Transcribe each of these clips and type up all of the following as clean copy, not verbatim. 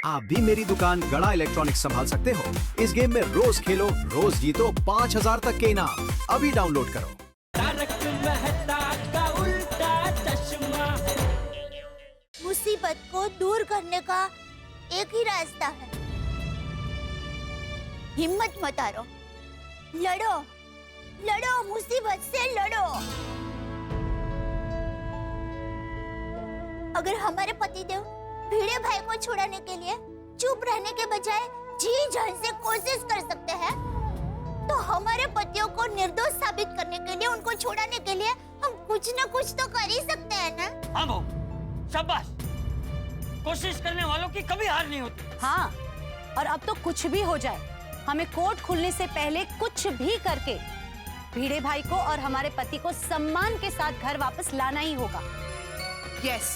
आप भी मेरी दुकान गड़ा इलेक्ट्रॉनिक्स संभाल सकते हो। इस गेम में रोज खेलो, रोज जीतो 5000 तक के इनाम। अभी डाउनलोड करो। तारक मेहता का उल्टा चश्मा। मुसीबत को दूर करने का एक ही रास्ता है, हिम्मत मत हारो, लड़ो लड़ो, मुसीबत से लड़ो। अगर हमारे पतिदेव भिड़े भाई को छुड़ाने के लिए चुप रहने के बजाय जी जान से कोशिश कर सकते हैं, तो हमारे पतियों को निर्दोष साबित करने के लिए, उनको छुड़ाने के लिए हम कुछ न कुछ तो कर ही सकते हैं ना। हाँ बहू, शाबाश। कोशिश करने वालों की कभी हार नहीं होती। हाँ, और अब तो कुछ भी हो जाए, हमें कोर्ट खुलने से पहले कुछ भी करके भिड़े भाई को और हमारे पति को सम्मान के साथ घर वापस लाना ही होगा। यस,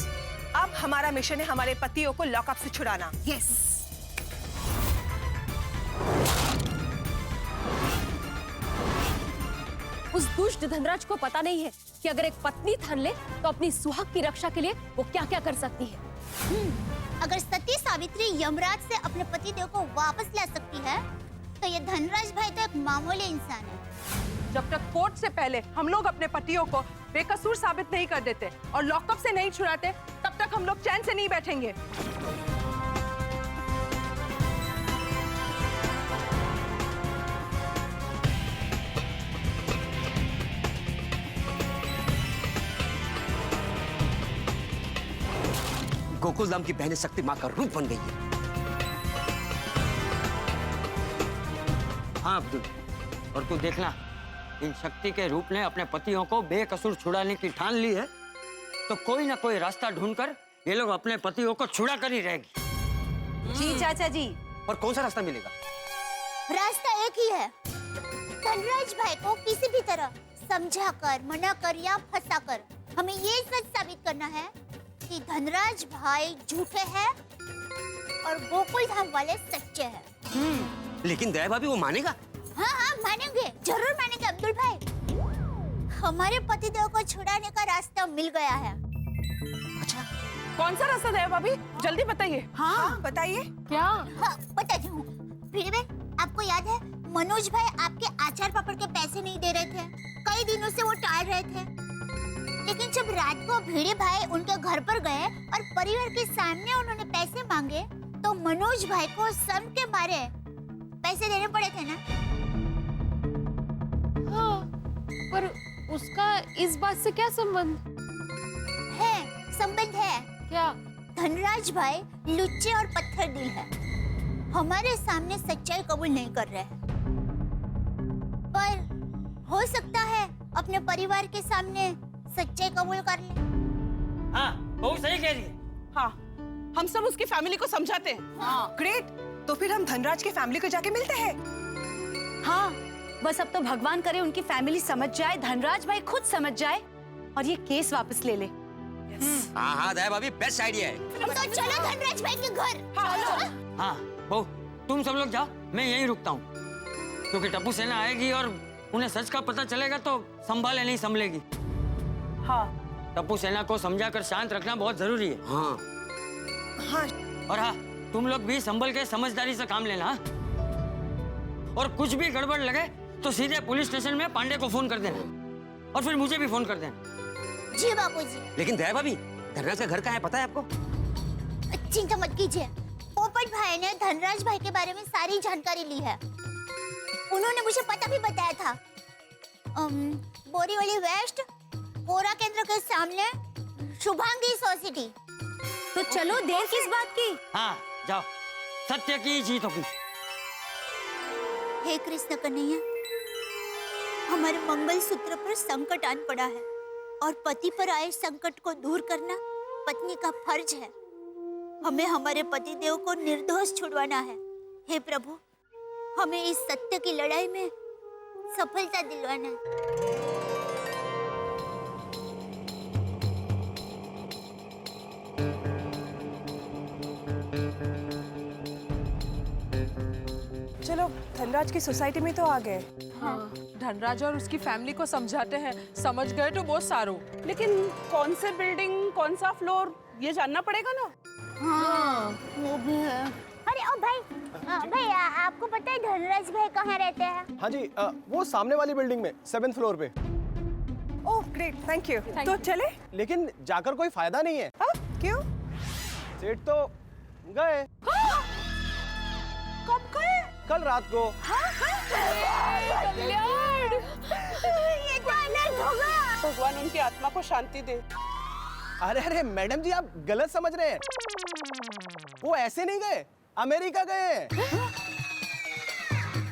अब हमारा मिशन है हमारे पतियों को लॉकअप से छुड़ाना। यस। उस दुष्ट धनराज को पता नहीं है कि अगर एक पत्नी ठान ले तो अपनी सुहाग की रक्षा के लिए वो क्या क्या कर सकती है। अगर सती सावित्री यमराज से अपने पतिदेव को वापस ला सकती है, तो ये धनराज भाई तो एक मामूली इंसान है। जब तक कोर्ट से पहले हम लोग अपने पतियों को बेकसूर साबित नहीं कर देते और लॉकअप से नहीं छुड़ाते, तब तक हम लोग चैन से नहीं बैठेंगे। गोकुल धाम की बहनें शक्ति माँ का रूप बन गई है। हाँ अब्दुल, और तू देखना, इन शक्ति के रूप ने अपने पतियों को बेकसूर छुड़ाने की ठान ली है, तो कोई ना कोई रास्ता ढूंढकर ये लोग अपने पतियों को छुड़ा कर ही रहेगी। जी चाचा जी। और कौन सा रास्ता मिलेगा? रास्ता एक ही है, धनराज भाई को किसी भी तरह समझाकर, मनाकर या फंसाकर हमें ये सच साबित करना है कि धनराज भाई झूठे हैं और गोकुल धाम वाले सच्चे हैं। लेकिन दया भाभी वो मानेगा? हाँ हाँ मानेंगे, जरूर मानेंगे अब्दुल भाई। हमारे पतिदेव को छुड़ाने का रास्ता मिल गया है। अच्छा, कौन सा रास्ता है भाभी? जल्दी बताइए। हाँ बताइए। क्या? हाँ बताती हूँ। भिड़े भाई, आपको याद है मनोज भाई आपके आचार पापड़ के पैसे नहीं दे रहे थे, कई दिनों से वो टाल रहे थे। लेकिन जब रात को भिड़े भाई उनके घर पर गए और परिवार के सामने उन्होंने पैसे मांगे, तो मनोज भाई को शर्म के मारे पैसे देने पड़े थे ना। हाँ, पर उसका इस बात से क्या संबंध है? संबंध है। क्या? धनराज भाई लुच्चे और पत्थर दिल है, हमारे सामने सच्चाई कबूल नहीं कर रहे हैं, पर हो सकता है अपने परिवार के सामने सच्चाई कबूल कर ले। हाँ, बहुत सही कह रही है। हाँ, हम सब उसकी फैमिली को समझाते हैं। हाँ। ग्रेट, तो फिर हम धनराज की फैमिली को जाके मिलते हैं। हाँ, बस अब तो भगवान करे उनकी फैमिली समझ जाए, धनराज भाई खुद समझ जाए और ये केस वापस ले ले। हाँ हाँ दया भाभी, बेस्ट आइडिया है। तो चलो धनराज भाई के घर। चलो। हाँ बहू, तुम सब लोग जाओ, मैं यहीं रुकता हूँ, क्योंकि टप्पू सेना आएगी और उन्हें सच का पता चलेगा तो संभाले नहीं संभलेगी। हाँ, टप्पू सेना को समझाकर शांत रखना बहुत जरूरी है। हाँ हाँ। और हाँ, तुम लोग भी संभल के समझदारी से काम लेना। और कुछ भी गड़बड़ लगे तो सीधे पुलिस स्टेशन में पांडे को फोन कर देना और फिर मुझे भी फोन कर देना। जी बापूजी। लेकिन दया भाभी, धनराज का घर कहाँ है पता है आपको? चिंता मत कीजिए, पोपट भाई ने धनराज भाई के बारे में सारी जानकारी ली है। उन्होंने मुझे पता भी बताया था। बोरीवली वेस्ट कोरा केंद्र के सामने शुभांगी सोसाइटी। तो चलो, देर किस बात की? हाँ जाओ, सत्य की जीत होगी। हे कृष्ण कन्हैया, हमारे मंगल सूत्र पर संकट आन पड़ा है और पति पर आए संकट को दूर करना पत्नी का फर्ज है। हमें हमारे पतिदेव को निर्दोष छुड़वाना है। हे प्रभु, हमें इस सत्य की लड़ाई में सफलता दिलवाना है। चलो, धनराज की सोसाइटी में तो आ गए। हाँ। धनराज और उसकी फैमिली को समझाते हैं, समझ गए तो बहुत सारो। लेकिन कौन से बिल्डिंग, कौन सा फ्लोर, ये जानना पड़ेगा ना। हाँ वो भी है। अरे ओ भाई, भैया आपको पता है धनराज भाई कहाँ रहते हैं? हाँ जी, वो सामने वाली बिल्डिंग में 7th फ्लोर पे। Oh great, thank you. तो चले? लेकिन जाकर कोई फायदा नहीं है। क्यों? सेठ तो गए। कब गए? कल रात को। ये तो अनर्थ होगा। भगवान उनकी आत्मा को शांति दे। अरे अरे मैडम जी, आप गलत समझ रहे हैं। वो ऐसे नहीं गए, अमेरिका गए हैं।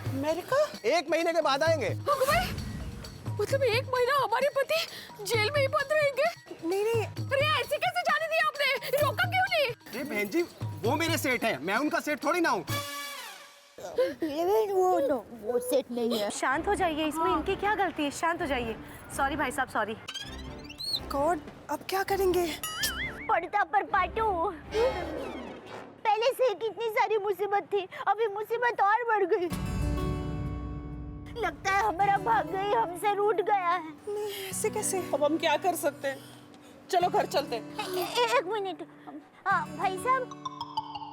अमेरिका? 1 महीने के बाद आएंगे। मतलब 1 महीना हमारे पति जेल में ही बंद रहेंगे? नहीं। अरे ऐसे कैसे जाने दिया आपने? रोका क्यों नहीं? जी बहन जी, वो मेरे सेठ हैं, मैं उनका सेठ थोड़ी ना हूँ। वो सेट नहीं है। शांत हो जाइए, इसमें इनकी क्या गलती है? शांत हो जाइए। सॉरी भाई साहब, सॉरी। गॉड, अब क्या करेंगे? पड़ता पर पाटू। पहले से कितनी सारी मुसीबत थी, अभी मुसीबत और बढ़ गई। लगता है हमारा भाग्य ही हमसे रूठ गया है। नहीं, ऐसे कैसे? अब हम क्या कर सकते हैं? चलो घर चलते हैं। एक मिनट, भाई साहब,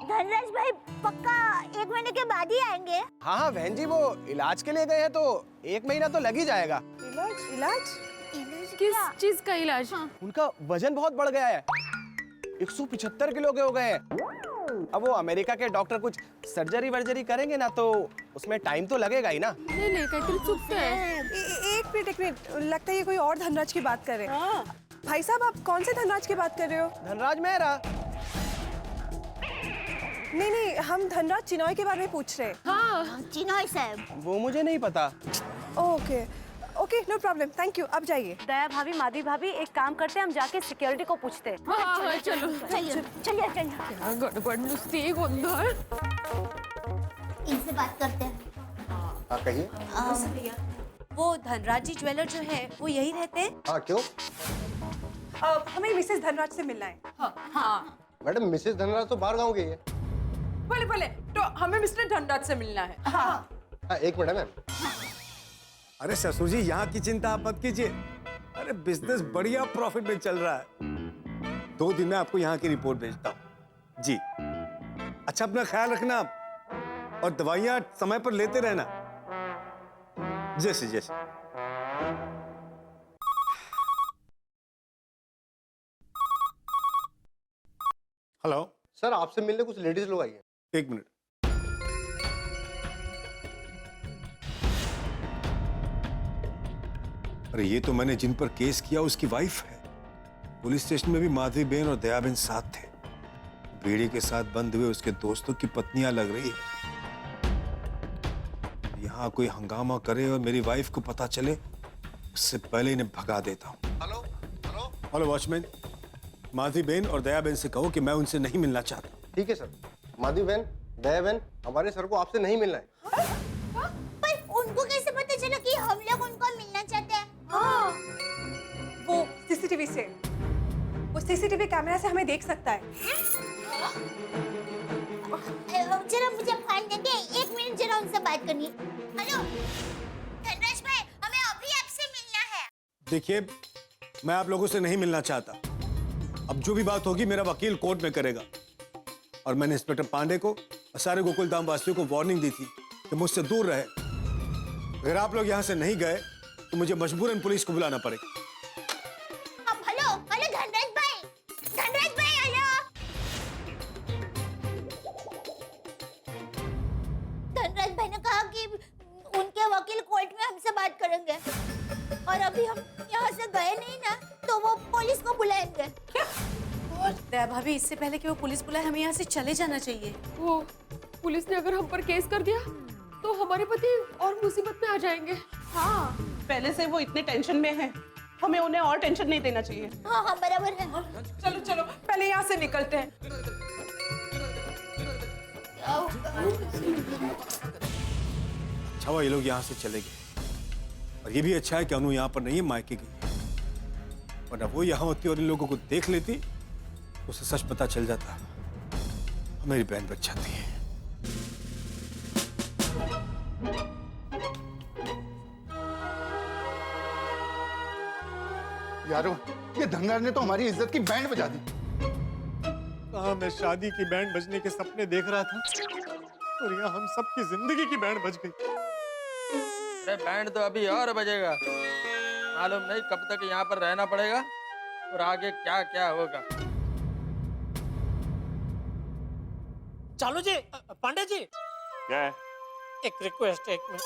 धनराज भाई पक्का 1 महीने के बाद ही आएंगे? हाँ हाँ बहन जी, वो इलाज के लिए गए हैं तो 1 महीना तो लग ही जाएगा। इलाज? किस चीज का इलाज? उनका वजन बहुत बढ़ गया है, 175 किलो के हो गए हैं। अब वो अमेरिका के डॉक्टर कुछ सर्जरी वर्जरी करेंगे ना, तो उसमें टाइम तो लगेगा ही ना। नहीं काहीतरी चुकतंय। एक मिनट, लगता है ये कोई और धनराज की बात कर रहे हैं। भाई साहब, आप कौन से धनराज की बात कर रहे हो? धनराज मेहरा। नहीं, हम धनराज चिनॉय के बारे में पूछ रहे हैं। हाँ, चिनॉय साहब। वो मुझे नहीं पता। Okay, no problem, thank you. अब जाइए। दया भाभी, माधवी भाभी, एक काम करते हैं, हम जाके सिक्योरिटी को पूछते हैं। हाँ, चलो। चलिए। क्या गड़बड़ नुसती गोंधळ। इनसे बात करते हैं। हाँ कहिए। वो धनराज जी ज्वेलर जो है वो यही रहते हैं? हाँ क्यों? हमें मिसेस धनराज से मिलना है। हाँ। मैडम मिसेस धनराज तो बाहर गाँव गई है। भले, तो हमें मिस्टर धनराज से मिलना है। हाँ 1 मिनट मैम। अरे ससुर जी, यहाँ की चिंता आप मत कीजिए। अरे बिजनेस बढ़िया प्रॉफिट में चल रहा है। 2 दिन में आपको यहाँ की रिपोर्ट भेजता हूँ जी। अच्छा, अपना ख्याल रखना आप, और दवाइयाँ समय पर लेते रहना, जैसे जैसे। हेलो सर, आपसे मिलने कुछ लेडीज लोग आई हैं। 1 मिनट। अरे ये तो मैंने जिन पर केस किया उसकी वाइफ है। पुलिस स्टेशन में भी माधवी बहन और दया बहन साथ थे। बीड़ी के साथ बंद हुए उसके दोस्तों की पत्नियां लग रही है। यहाँ कोई हंगामा करे और मेरी वाइफ को पता चले, उससे पहले इन्हें भगा देता हूँ। हेलो वॉचमैन, माधवी बहन और दया बहन से कहो कि मैं उनसे नहीं मिलना चाहता। ठीक है सर। माधवी बहन, दया बहन, हमारे सर को आपसे नहीं मिलना है। पर उनको कैसे पता चला कि हम लोग उनको मिलना चाहते हैं? वो सीसीटीवी से, वो सीसीटीवी कैमरा से हमें देख सकता है। जरा मुझे फोन देंगे, 1 मिनट जरा उनसे बात करनी है। हेलो धनराज भाई, हमें अभी आपसे मिलना है। देखिए, मैं आप लोगों से नहीं मिलना चाहता। अब जो भी बात होगी मेरा वकील कोर्ट में करेगा। और मैंने इंस्पेक्टर पांडे को और सारे गोकुलधाम वासियों को वार्निंग दी थी कि मुझसे दूर रहे। अगर आप लोग यहाँ से नहीं गए तो मुझे मजबूरन पुलिस को बुलाना पड़ेगा। हेलो धनराज भाई, हेलो। धनराज भाई ने कहा कि उनके वकील कोर्ट में हमसे बात करेंगे, और अभी हम यहाँ से गए नहीं ना, तो वो पुलिस को बुलाएंगे। दया भाभी, इससे पहले कि वो पुलिस बुलाए, हमें यहाँ से चले जाना चाहिए। वो पुलिस ने अगर हम पर केस कर दिया तो हमारे पति और मुसीबत में आ जाएंगे। हाँ, पहले से वो इतने टेंशन में हैं, हमें उन्हें और टेंशन नहीं देना चाहिए। हाँ बराबर है। चलो पहले यहाँ से निकलते हैं। अच्छा हुआ ये लोग यहाँ से चले गए, और ये भी अच्छा है कि अनु यहाँ पर नहीं है, मायके गई। वरना वो यहाँ होती और इन लोगों को देख लेती, उसे सच पता चल जाता, मेरी बहन बच जाती है। यारो, ये धनराज ने तो हमारी इज्जत की बैंड बजा दी। वहाँ मैं शादी की बैंड बजने के सपने देख रहा था और यहाँ हम सबकी जिंदगी की बैंड बज गई। अरे बैंड तो अभी और बजेगा, मालूम नहीं कब तक यहाँ पर रहना पड़ेगा और आगे क्या क्या होगा। चालू जी, पांडे जी, क्या है? एक रिक्वेस्ट है, 1 मिनट।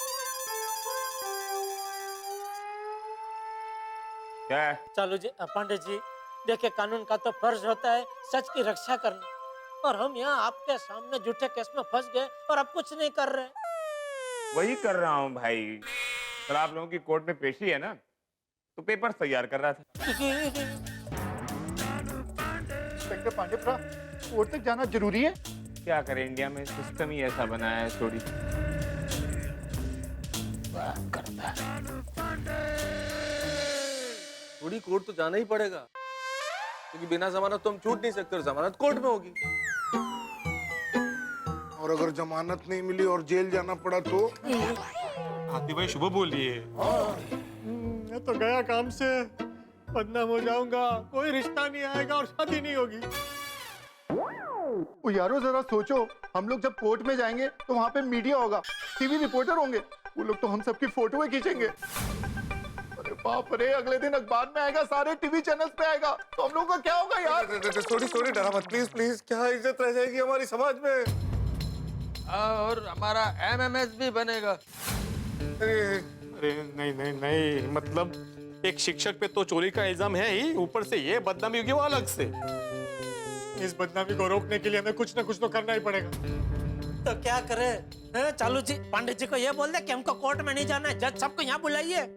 क्या है? चालू जी, पांडे जी, देखिए कानून का तो फर्ज होता है सच की रक्षा करना, और हम यहाँ आपके सामने झूठे केस में फंस गए और अब कुछ नहीं कर रहे। वही कर रहा हूँ भाई। कल आप लोगों की कोर्ट में पेशी है ना, तो पेपर तैयार कर रहा था। इंस्पेक्टर पांडेप्रा, कोर्ट तक जाना जरूरी है? क्या करें, इंडिया में सिस्टम ही ऐसा बनाया है। थोड़ी थोड़ी कोर्ट तो जाना ही पड़ेगा, क्योंकि बिना जमानत तो हम छूट नहीं सकते और जमानत कोर्ट में होगी। और अगर जमानत नहीं मिली और जेल जाना पड़ा तो? हाथी भाई शुभ बोलिए। मैं तो गया काम से, बदनाम हो जाऊंगा, कोई रिश्ता नहीं आएगा और शादी नहीं होगी। ओ यारो जरा सोचो, हम लोग जब कोर्ट में जाएंगे तो वहाँ पे मीडिया होगा, टीवी रिपोर्टर होंगे, वो लोग तो हम सबकी फोटोएं खींचेंगे। अरे बाप रे, अगले दिन अखबार में आएगा, सारे टीवी चैनल्स पे आएगा, तो हम लोगों का क्या होगा यार? सॉरी डरा मत प्लीज प्लीज, क्या इज्जत रह जाएगी हमारी समाज में। और हमारा MMS भी बनेगा। अरे नहीं नहीं नहीं, मतलब एक शिक्षक पे तो चोरी का इल्जाम है ही, ऊपर से ये बदनामी होगी वो अलग से। इस बदनामी को रोकने के लिए हमें कुछ ना कुछ तो करना ही पड़ेगा। तो क्या करे? चालू जी, पांडे जी को ये बोल दे कि हमको कोर्ट में नहीं जाना है, जज सबको यहाँ बुलाइए।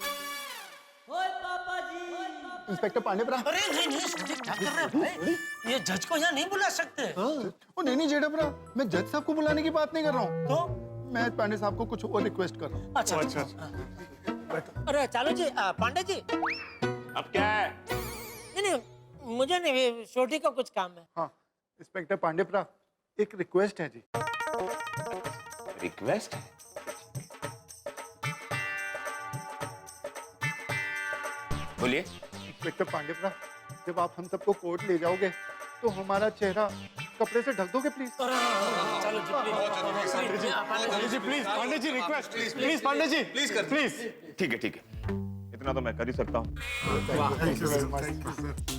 इंस्पेक्टर पांडेप्रा। अरे नहीं नहीं, क्या कर रहे हो भाई? ये जज को यहाँ नहीं बुला सकते। ओ नहीं जेठाप्रा, मैं जज साहब को बुलाने की बात नहीं कर रहा हूँ, तो मैं पांडे साहब को कुछ और रिक्वेस्ट कर रहा हूँ। अच्छा अच्छा। अरे चालू जी, पांडे जी। अब क्या है? नहीं, मुझे नहीं, छोटी का कुछ काम है। हाँ इंस्पेक्टर पांडेप्रा, एक रिक्वेस्ट है जी। रिक्वेस्ट? बोलिए। इंस्पेक्टर पांडेप्रा, जब आप हम सबको कोर्ट ले जाओगे तो हमारा चेहरा कपड़े से ढक दोगे प्लीज? चलो जी please. Pandey ji please, Pandey ji request please, Pandey ji please कर प्लीज। ठीक है, इतना तो मैं कर ही सकता हूँ।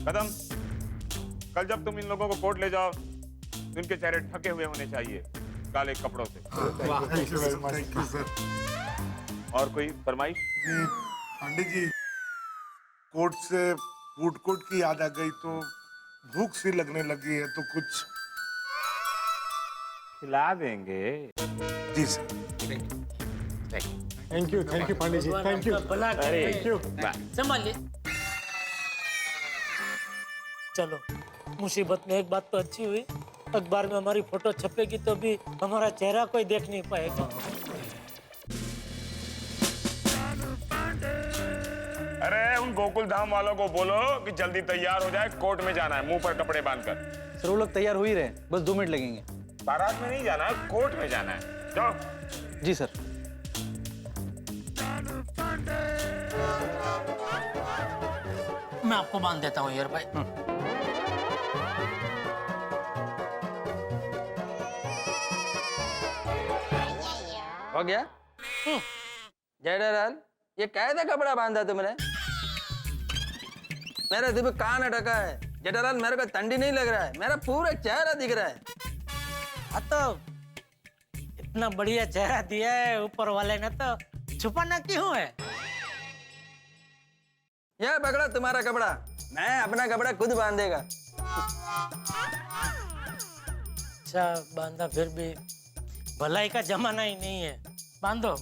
कदम, कल जब तुम इन लोगों को कोर्ट ले जाओ तो इनके चेहरे ढके हुए होने चाहिए काले कपड़ों से। और कोई फरमाइश? पांडे जी, कोर्ट से फूड कोर्ट की याद आ गई तो भूख सी लगने लगी है, तो कुछ खिला देंगे। जी sir. Thank you Pandey ji, thank you. Thank you. संभालिए। चलो, मुसीबत में एक बात तो अच्छी हुई, अखबार में हमारी फोटो छपेगी तो भी हमारा चेहरा कोई देख नहीं पाएगा। अरे उन गोकुल धाम वालों को बोलो कि जल्दी तैयार हो जाए, कोर्ट में जाना है, मुंह पर कपड़े बांधकर। सर वो लोग तैयार हो ही रहे, बस 2 मिनट लगेंगे। बारात में नहीं जाना है, कोर्ट में जाना है। जाओ। जी सर। मैं आपको बांध देता हूँ यार भाई। हो गया? जयडराल, ये कैसा कपड़ा बांधा तुमने? मेरा सिर्फ कान ढका है। जेठालाल, मेरे को ठंडी नहीं लग रहा है, मेरा पूरा चेहरा दिख रहा है। तो इतना बढ़िया चेहरा दिया है ऊपर वाले ने, तो छुपाना क्यों है? यह पकड़ा तुम्हारा कपड़ा, मैं अपना कपड़ा खुद बांधेगा। अच्छा बांधा, फिर भी भलाई का जमाना ही नहीं है, बांधो।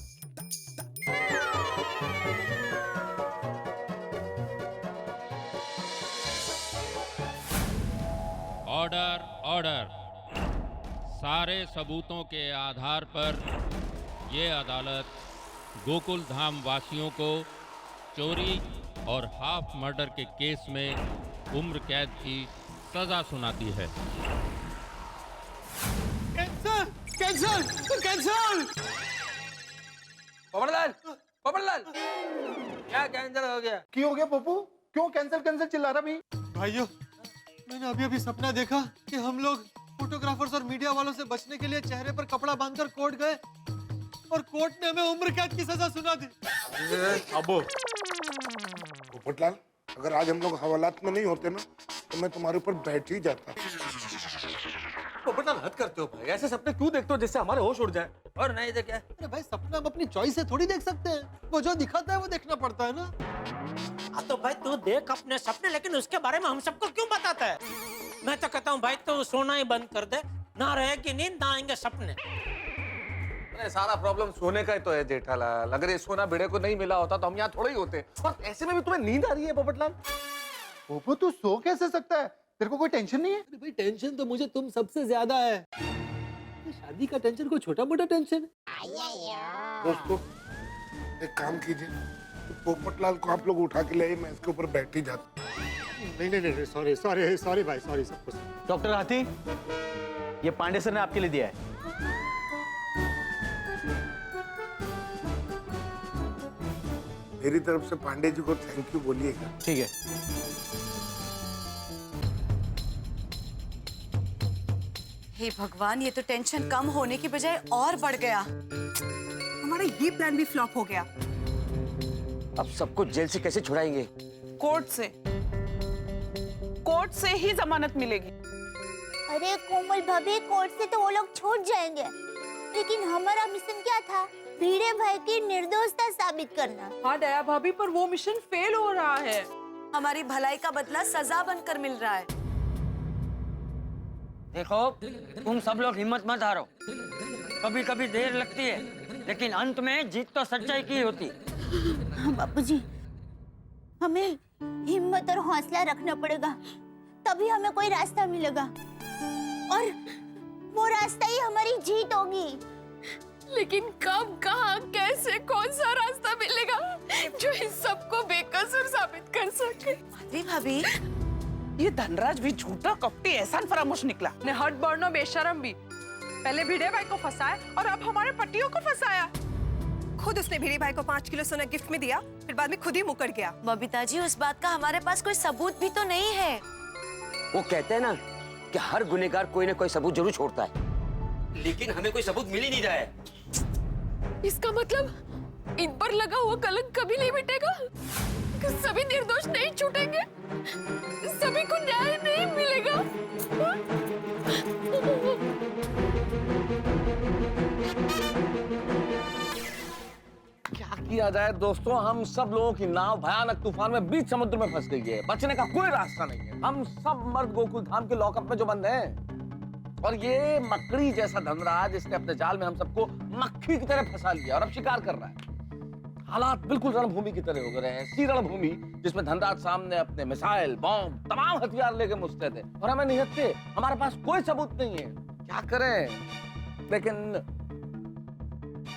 Order order. सारे सबूतों के आधार पर ये अदालत गोकुल धाम वासियों को चोरी और हाफ मर्डर के केस में उम्र कैद की सजा सुनाती है। Cancel cancel cancel. Popatlal, Popatlal, क्या कैंसिल हो गया? क्यों हो गया पप्पू? क्यों कैंसिल कैंसिल चिल्ला रहा भाई? भाइयों, मैंने अभी अभी सपना देखा कि हम लोग फोटोग्राफर्स और मीडिया वालों से बचने के लिए चेहरे पर कपड़ा बांधकर कोर्ट गए और कोर्ट ने हमें उम्र कैद की सजा सुना दी। अबो पोपटलाल, अगर आज हम लोग हवालात में नहीं होते ना तो मैं तुम्हारे ऊपर बैठ ही जाता। पोपटलाल हद करते हो भाई, ऐसे सपने क्यों देखते हो जिससे हमारे होश उड़ जाए? और नहीं तो क्या? अरे भाई सपना हम अपनी चॉइस से थोड़ी देख सकते हैं, वो जो दिखाता है वो देखना पड़ता है ना। हाँ तो भाई तू देख अपने सपने, लेकिन उसके बारे में हम सबको क्यों बताता है? मैं तो कहता हूँ भाई तू सोना ही बंद कर दे, ना रहेगी नींद ना आएंगे सपने। अरे सारा प्रॉब्लम सोने का ही तो है जेठालाल। अगर ये सोना भिड़े को नहीं मिला होता तो हम यहाँ थोड़े ही होते। और ऐसे में भी तुम्हें नींद आ रही है पोपटलाल? पोपो तू सो कैसे सकता है? तेरे को कोई टेंशन नहीं है? अरे भाई टेंशन तो मुझे तुम सबसे ज्यादा है। शादी का टेंशन कोई छोटा मोटा टेंशन है? दोस्तों एक काम कीजिए, तो पोपटलाल को आप लोग उठा के ले आइए, मैं इसके ऊपर बैठ ही जाता। नहीं सॉरी सॉरी सॉरी भाई, सॉरी सब कुछ। डॉक्टर हाथी, ये पांडे सर ने आपके लिए दिया है। मेरी तरफ से पांडे जी को थैंक यू बोलिएगा। ठीक है। हे भगवान, ये तो टेंशन कम होने की बजाय और बढ़ गया। हमारा ये प्लान भी फ्लॉप हो गया। अब सबको जेल से कैसे छुड़ाएंगे? कोर्ट से ही जमानत मिलेगी। अरे कोमल भाभी, कोर्ट से तो वो लोग छूट जाएंगे, लेकिन हमारा मिशन क्या था? भिड़े भाई की निर्दोषता साबित करना। हाँ दया भाभी, पर वो मिशन फेल हो रहा है। हमारी भलाई का बदला सजा बनकर मिल रहा है। देखो, तुम सब लोग हिम्मत मत हारो। कभी कभी देर लगती है, लेकिन अंत में जीत तो सच्चाई की होती। बापूजी, हमें हिम्मत और हौसला रखना पड़ेगा, तभी हमें कोई रास्ता मिलेगा, और वो रास्ता ही हमारी जीत होगी। लेकिन कब, कहाँ, कैसे, कौन सा रास्ता मिलेगा जो इन सबको बेकसूर साबित कर सके? माधवी भाभी, ये धनराज भी झूठा कपटी एहसान फरामोश निकला। ने हट बर्नो बेशरम भी। पहले भिड़े भाई को फंसाया और अब हमारे पतियों को फंसाया। खुद उसने भिड़े भाई को 5 किलो सोना गिफ्ट में दिया, फिर बाद में खुद ही मुकर गया। बबीता जी, उस बात का हमारे पास कोई सबूत भी तो नहीं है। वो कहते हैं ना कि हर गुनहगार कोई ना कोई सबूत जरूर छोड़ता है, लेकिन हमें कोई सबूत मिल ही नहीं रहा है। इसका मतलब इन पर लगा हुआ कलंक कभी नहीं मिटेगा? सभी निर्दोष नहीं छूटेंगे? सभी को न्याय नहीं मिलेगा? क्या किया जाए दोस्तों? हम सब लोगों की नाव भयानक तूफान में बीच समुद्र में फंस गई है। बचने का कोई रास्ता नहीं है। हम सब मर्द गोकुल धाम के लॉकअप में जो बंद हैं, और ये मकड़ी जैसा धनराज, इसने अपने जाल में हम सबको मक्खी की तरह फंसा लिया और अब शिकार कर रहा है। हालात बिल्कुल रणभूमि की तरह हो गए हैं, ऐसी रणभूमि जिसमें धनराज सामने अपने मिसाइल, बॉम्ब, तमाम हथियार लेके मुस्तैद है और हमें निहत्थे। हमारे पास कोई सबूत नहीं है। क्या करें? लेकिन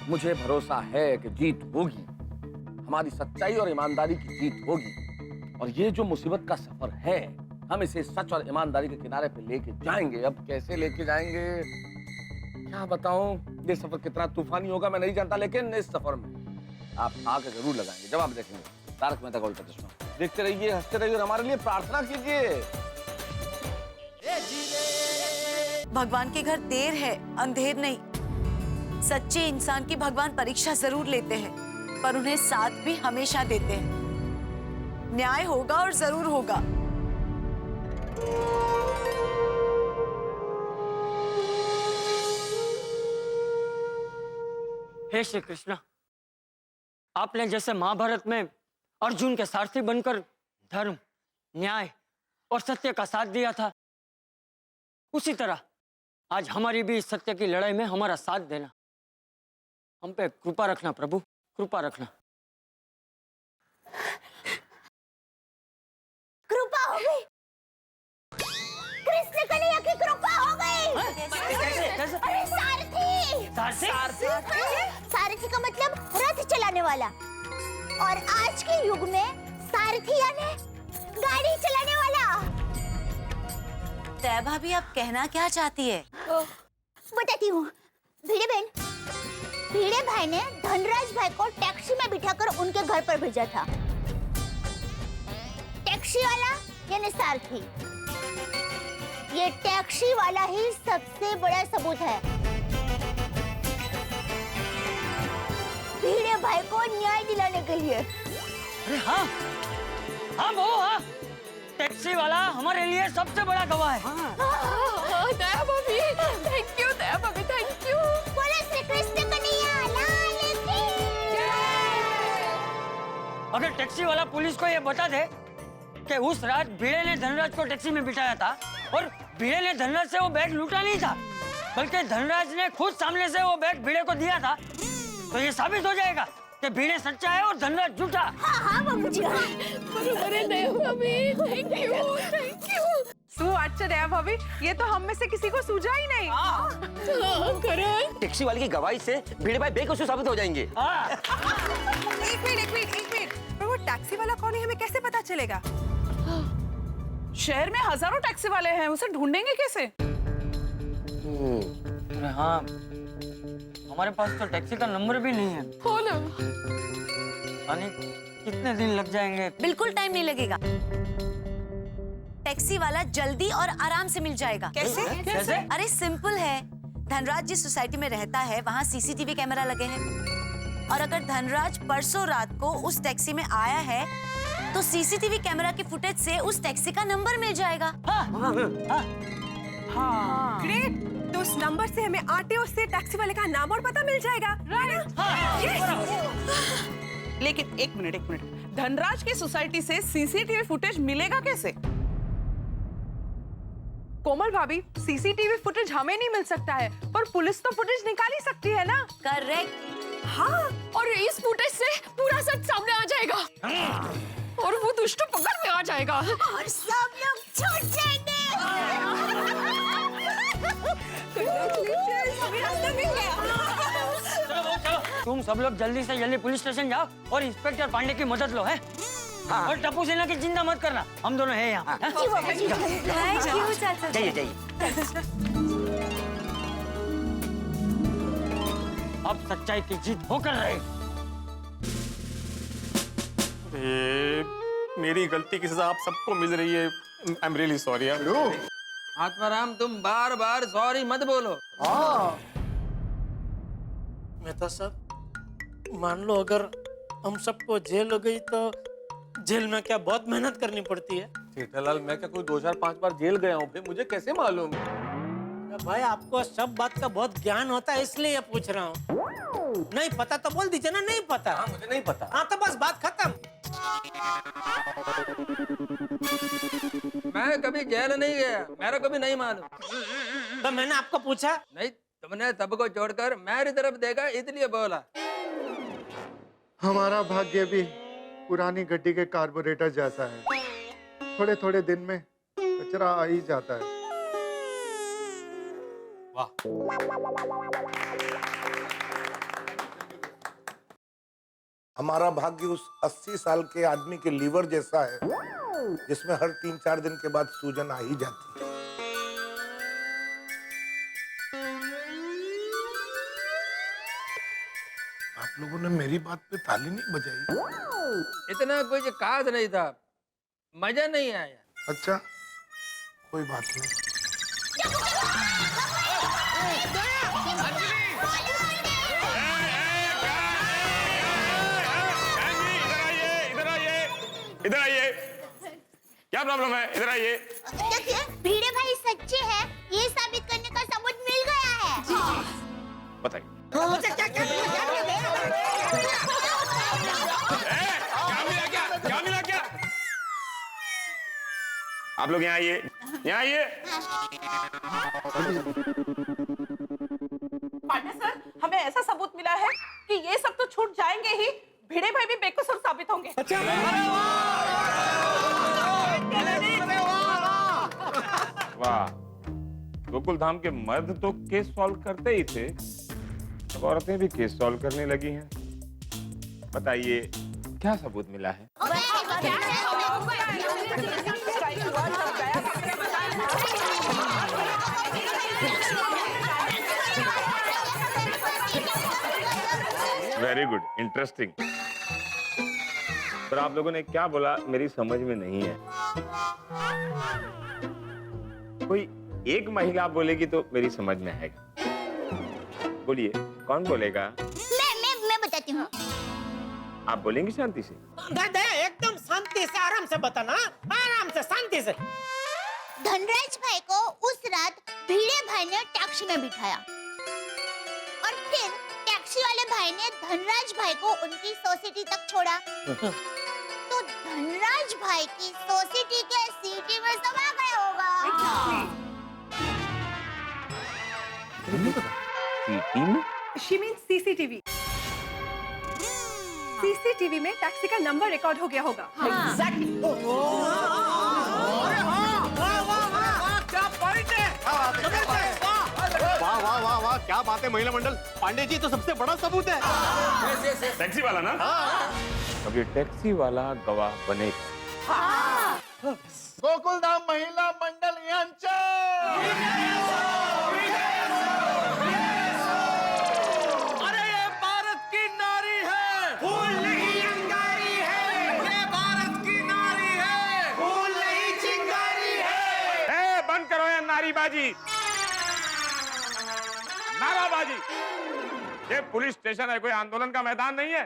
मुझे भरोसा है कि जीत होगी। हमारी सच्चाई और ईमानदारी की जीत होगी, और ये जो मुसीबत का सफर है, हम इसे सच और ईमानदारी के किनारे पे लेके जाएंगे। अब कैसे लेके जाएंगे क्या बताऊं? ये सफर कितना तूफानी होगा मैं नहीं जानता, लेकिन इस सफर में आप आगे जरूर लगाएंगे जब आप देखेंगे तारक मेहता का उल्टा चश्मा। देखते रहिए, हंसते रहिए और हमारे लिए प्रार्थना कीजिए। भगवान के घर देर है, अंधेर नहीं। सच्चे इंसान की भगवान परीक्षा जरूर लेते हैं, पर उन्हें साथ भी हमेशा देते हैं। न्याय होगा और जरूर होगा। हे श्री कृष्णा, आपने जैसे महाभारत में अर्जुन के सारथी बनकर धर्म, न्याय और सत्य का साथ दिया था, उसी तरह आज हमारी भी इस सत्य की लड़ाई में हमारा साथ देना। हम पे कृपा रखना प्रभु, कृपा रखना। कृपा हो गई, कृष्ण कन्हैया की कृपा हो गई। कैसे? अरे सारथी, सारथी का मतलब रथ चलाने वाला, और आज के युग में सारथी यानी गाड़ी चलाने वाला। तय भाभी, आप कहना क्या चाहती है? बताती हूँ। भिड़े बहन, भिड़े भाई ने धनराज भाई को टैक्सी में बिठाकर उनके घर पर भेजा था। टैक्सी वाला यानी सारथी, ये टैक्सी वाला ही सबसे बड़ा सबूत है। भिड़े भाई को न्याय दिलाने के लिए। अरे हाँ हाँ वो हाँ टैक्सी वाला हमारे लिए सबसे बड़ा गवाह है। दया भाभी, थैंक यू दया भाभी, थैंक यू। बोलो श्री कृष्ण कन्हैया लाल की जय। अगर टैक्सी वाला पुलिस को ये बता दे कि उस रात भिड़े ने धनराज को टैक्सी में बिठाया था और भिड़े ने धनराज से वो बैग लूटा नहीं था, बल्कि धनराज ने खुद सामने से वो बैग भिड़े को दिया था, तो ये साबित हो जाएगा कि भिड़े सच्चा है और धनराज झूठा। हाँ बाबूजी। अरे दया भाभी, थैंक यू, थैंक यू। अच्छा दया भाभी, ये तो हम में से किसी को सूझा ही नहीं। करण, टैक्सी वाले की गवाही से भिड़े भाई बेकसूर साबित हो जाएंगे। एक मिनट। पर वो टैक्सी वाला कौन है, हमें कैसे पता चलेगा? शहर में हजारों टैक्सी वाले हैं, उसे ढूंढेंगे कैसे? अरे हाँ हमारे पास तो टैक्सी का नंबर भी नहीं है। हो ना। यानी कितने दिन लग जाएंगे? बिल्कुल टाइम नहीं लगेगा। टैक्सी वाला जल्दी और आराम से मिल जाएगा। कैसे? कैसे? अरे सिंपल है। धनराज जिस सोसाइटी में रहता है वहाँ सीसीटीवी कैमरा लगे हैं, और अगर धनराज परसों रात को उस टैक्सी में आया है तो सीसीटीवी कैमरा की फुटेज से उस टैक्सी का नंबर मिल जाएगा। हाँ। ग्रेट। तो उस नंबर से हमें आरटीओ से टैक्सी वाले का नाम और पता मिल जाएगा। लेकिन एक मिनट, धनराज की सोसाइटी से सीसीटीवी फुटेज मिलेगा कैसे? कोमल भाभी, सीसीटीवी फुटेज हमें नहीं मिल सकता है, पर पुलिस तो फुटेज निकाल ही सकती है ना? करेक्ट। हाँ, और इस फुटेज से पूरा सच सामने आ जाएगा और वो दुष्ट पकड़ में आ जाएगा और सब लोग छूट जाएंगे। तुम सब लोग जल्दी से जल्दी पुलिस स्टेशन जाओ और इंस्पेक्टर पांडे की मदद लो है। और टप्पू सेना की चिंता मत करना, हम दोनों हैं यहाँ। जाइए। अब सच्चाई की जीत होकर रहेगी। मेरी गलती की सजा आप सबको मिल रही है। I am really sorry. Atmaram, तुम बार बार सॉरी मत बोलो। मेहता साहब, मान लो अगर हम सबको जेल हो गई तो जेल में क्या बहुत मेहनत करनी पड़ती है? जेठालाल, मैं क्या कोई 2 4 5 बार जेल गया हूँ भाई, मुझे कैसे मालूम? भाई आपको सब बात का बहुत ज्ञान होता है, इसलिए ये पूछ रहा हूँ। नहीं पता तो बोल दीजिए ना, नहीं पता। हाँ, मुझे नहीं पता। हाँ तो बस बात खत्म। मैं कभी जेल नहीं गया, मेरा कभी नहीं मालूम। तो मैंने आपको पूछा नहीं, तुमने सबको छोड़कर मेरी तरफ देखा इसलिए बोला। हमारा भाग्य भी पुरानी गड्डी के कार्बोरेटर जैसा है, थोड़े थोड़े दिन में कचरा आ ही जाता है। हमारा भाग्य उस 80 साल के आदमी के लीवर जैसा है, जिसमें हर 3-4 दिन के बाद सूजन आ ही जाती है। आप लोगों ने मेरी बात पे ताली नहीं बजाई। इतना कुछ खास नहीं था, मजा नहीं आया। अच्छा, कोई बात नहीं। इधर आइए। क्या प्रॉब्लम है? इधर आइए। देखिए, भिड़े भाई सच्चे हैं, ये साबित करने का सबूत मिल गया है। बताइए। क्या मिला क्या? आप लोग यहाँ आइए, यहाँ आइए। पांडे सर, हमें ऐसा सबूत मिला है कि ये सब तो छूट जाएंगे ही, भिड़े भाई भी बेकसूर साबित होंगे। वाह, गोकुल धाम के मर्द तो केस सॉल्व करते ही थे, अब औरतें भी केस सॉल्व करने लगी हैं। बताइए, क्या सबूत मिला है? Very good, interesting. पर आप लोगों ने क्या बोला मेरी समझ में नहीं है। कोई एक महिला बोलेगी तो मेरी समझ में आएगा। बोलिए, कौन बोलेगा? मैं बताती हूँ। आप बोलेंगी शांति से? दादा एकदम शांति से, आराम से बताना, आराम से, शांति से। धनराज भाई को उस रात भिड़े भाई ने टैक्सी में बिठाया और फिर टैक्सी वाले भाई ने धनराज भाई को उनकी सोसाइटी तक छोड़ा। तो धनराज भाई की सोसाइटी के सिटी में समा गए होगा। सीटी में? She means CCTV. CCTV में टैक्सी का नंबर रिकॉर्ड हो गया होगा। Exactly. वाह वाह वाह वाह, क्या बात है महिला मंडल। पांडे जी तो सबसे बड़ा सबूत है। टैक्सी वाला ना? अब ये टैक्सी वाला गवाह बनेगा। गोकुल धाम महिला मंडल अरे ये भारत की नारी है, फूल नहीं अंगारी है। ये भारत की नारी है, फूल नहीं चिंगारी है। बंद करो ये नारीबाजी, नाराबाजी। ये पुलिस स्टेशन है, कोई आंदोलन का मैदान नहीं है।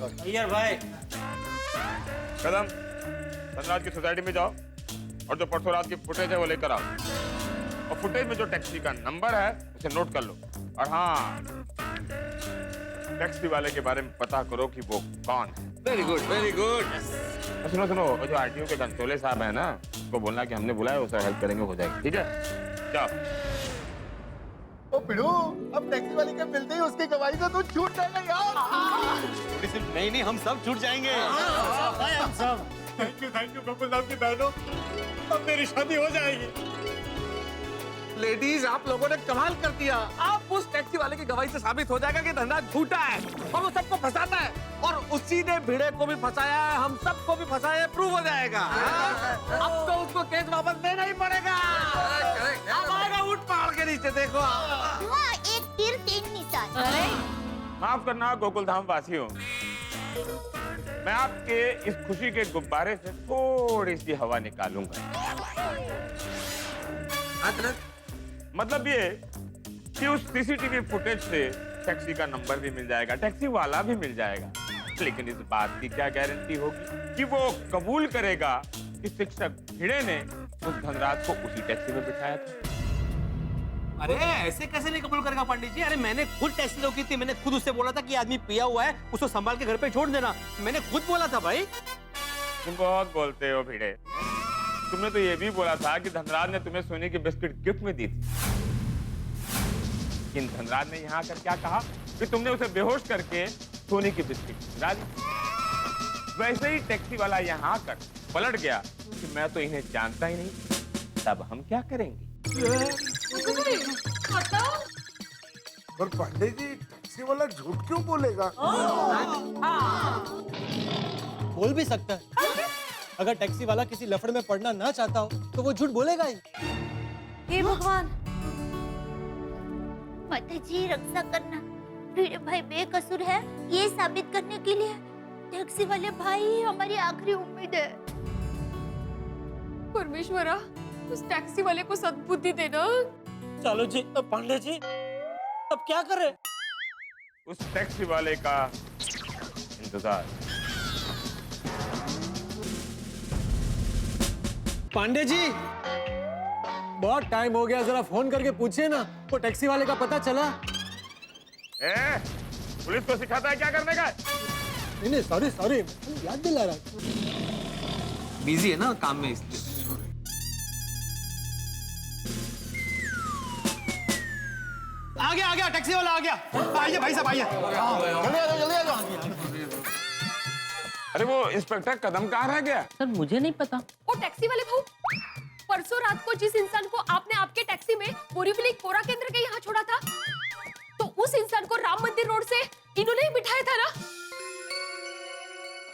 अय्यर भाई, कदम धनराज की सोसाइटी में जाओ और जो परसों रात की फुटेज है वो लेकर आओ, और फुटेज में जो टैक्सी का नंबर है उसे नोट कर लो। और हाँ, टैक्सी वाले के बारे में पता करो कि वो कौन है। Very good, very good. सुनो सुनो, वो जो आरटीओ के गंतोले साहब है ना, उसको बोलना कि हमने बुलाया, उसे हेल्प करेंगे, हो जाएगी। ठीक है, जाओ। ओ पिड़ू, अब टैक्सी वाले के मिलते ही उसकी गवाही से तू छूट जाएगा यार। नहीं, हम सब छूट जाएंगे। हम सब। थैंक यू गोकुल धाम की बहनों, अब मेरी शादी हो जाएगी। लेडीज, आप लोगों ने कमाल कर दिया। आप उस टैक्सी वाले की गवाही से साबित हो जाएगा कि धनराज झूठा है और वो सबको फंसाता है, और उसी ने भिड़े को भी फंसाया है, हम सबको भी फंसाया है, प्रूव हो जाएगा। अब तो उसको केस वापस देना ही पड़ेगा। अब आएगा ऊंट पहाड़ के नीचे, देखो। वाह, एक तीर तीन निशान। माफ करना गोकुल धाम वासियों, मैं आपके इस खुशी के गुब्बारे से थोड़ी सी हवा निकालूंगा। मतलब ये कि उस सीसीटीवी फुटेज से टैक्सी का नंबर भी मिल जाएगा, टैक्सी वाला भी मिल जाएगा, लेकिन इस बात की क्या गारंटी होगी कि वो कबूल करेगा कि शिक्षक भिड़े ने उस धनराज को उसी टैक्सी में बिठाया था। अरे ऐसे कैसे नहीं कबूल करेगा पंडित जी? अरे मैंने खुद टैक्सी रोकी थी, मैंने खुद उससे बोला था कि आदमी पिया हुआ है, उसको संभाल के घर पे छोड़ देना। मैंने खुद बोला था भाई। तुम बहुत बोलते हो भिड़े। तुमने तो ये भी बोला था कि धनराज ने तुम्हें सोने की बिस्किट गिफ्ट में दी थी, लेकिन धनराज ने यहाँ आकर क्या कहा कि तुमने उसे बेहोश करके सोने की बिस्किट गिरा दी। वैसे ही टैक्सी वाला यहाँ आकर पलट गया कि मैं तो इन्हें जानता ही नहीं। तब हम क्या करेंगे? पर पांडे जी, टैक्सी वाला झूठ क्यों बोलेगा? बोल भी सकता है। अगर टैक्सी वाला किसी लफड़े में पड़ना ना चाहता हो तो वो झूठ बोलेगा ही। हे भगवान, माता जी रक्षा करना, भिड़े भाई बेकसूर है ये साबित करने के लिए टैक्सी वाले भाई ही हमारी आखिरी उम्मीद है। परमेश्वरा, उस टैक्सी वाले को सद्बुद्धि देना। चलो जी, अब पांडे जी अब क्या करें? उस टैक्सी वाले का इंतजार। पांडे जी, बहुत टाइम हो गया, जरा फोन करके पूछिए ना, वो टैक्सी वाले का पता चला? पुलिस को सिखाता है क्या करने का? नहीं, सॉरी, याद दिला रहा। बिजी है ना काम में, इसलिए। आ गया टैक्सी वाला आ गया। आइए भाई साहब, आइए। जल्दी आ जाओ। अरे वो इंस्पेक्टर कदम कहाँ रह गया? सर मुझे नहीं पता। वो टैक्सी वाले भाऊ, परसों रात को जिस इंसान को आपने आपके टैक्सी में बोरीवली कोरा केंद्र के यहाँ छोड़ा था, तो उस इंसान को राम मंदिर रोड से इन्होंने ही बिठाया था ना?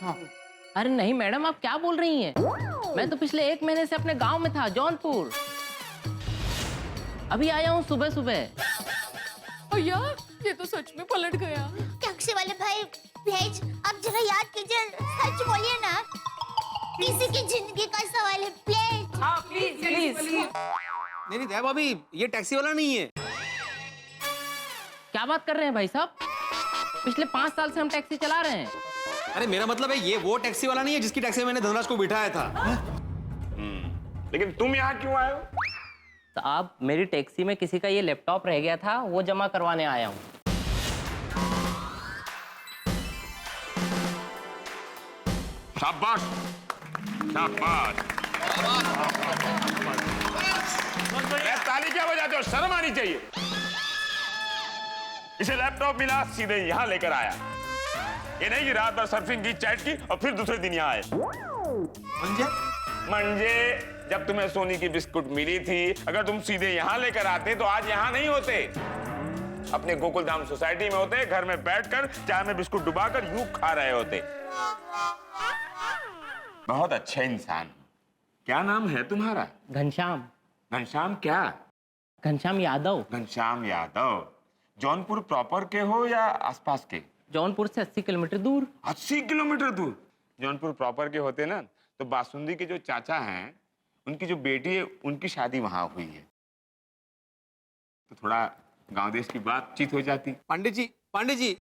हाँ। अरे नहीं मैडम, आप क्या बोल रही हैं? मैं तो पिछले 1 महीने से अपने गांव में था, जौनपुर। अभी आया हूँ सुबह। भैया, ये तो सच में पलट गया। टैक्सी वाले भाई भेज, अब जरा याद कीजिए, सच बोलिए ना, किसी की जिंदगी का सवाल है, प्लीज। हाँ प्लीज। नहीं नहीं दया भाभी, ये टैक्सी वाला नहीं है। क्या बात कर रहे हैं भाई साहब? पिछले 5 साल से हम टैक्सी चला रहे हैं। अरे मेरा मतलब है ये वो टैक्सी वाला नहीं है जिसकी टैक्सी में मैंने धनराज को बिठाया था। लेकिन तुम यहाँ क्यों आए हो? तो आप, मेरी टैक्सी में किसी का ये लैपटॉप रह गया था, वो जमा करवाने आया हूँ। शाबाश शाबाश। ताली क्या बजाते हो? शर्म आनी चाहिए। इसे लैपटॉप मिला, सीधे यहाँ लेकर आया। ये नहीं कि रात भर सर्फिंग की, चैट की और फिर दूसरे दिन यहाँ आए। मंजे, जब तुम्हें सोनी की बिस्कुट मिली थी, अगर तुम सीधे यहाँ लेकर आते तो आज यहाँ नहीं होते, अपने गोकुलधाम सोसाइटी में होते, घर में बैठकर चाय में बिस्कुट डुबाकर यूं खा रहे होते। बहुत अच्छे इंसान। क्या नाम है तुम्हारा? घनश्याम। घनश्याम क्या? घनश्याम यादव। घनश्याम यादव। जौनपुर प्रॉपर के हो या आसपास के? जौनपुर से 80 किलोमीटर दूर। 80 किलोमीटर दूर? जौनपुर प्रॉपर के होते ना तो बासुंदी के जो चाचा हैं, उनकी जो बेटी है, उनकी शादी वहां हुई है, तो थोड़ा गांव देश की बातचीत हो जाती। पांडे जी,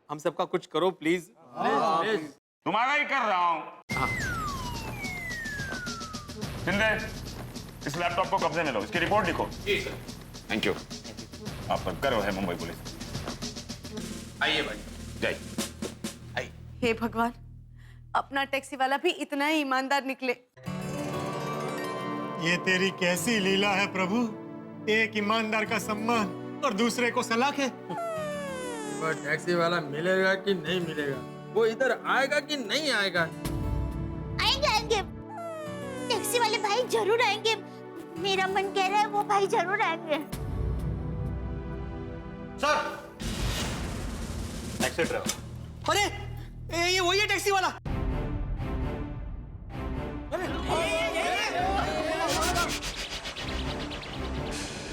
हम सबका कुछ करो प्लीज। तुम्हारा ही कर रहा हूं। शिंदे, इस लैपटॉप को कब्जे में लो, इसकी रिपोर्ट लिखो। जी सर। Thank you. आप पर गर्व है मुंबई पुलिस। आइए भाई। जय। हे भगवान, अपना टैक्सी वाला भी इतना ही ईमानदार निकले। ये तेरी कैसी लीला है प्रभु? एक ईमानदार का सम्मान और दूसरे को सलाख है। वो टैक्सी वाला मिलेगा कि नहीं मिलेगा? वो इधर आएगा कि नहीं आएगा? आएंगे। टैक्सी वाले भाई जरूर आएंगे। मेरा मन कह रहा है वो भाई जरूर आएंगे। Sir, taxi driver. अरे ये वही है टैक्सी वाला।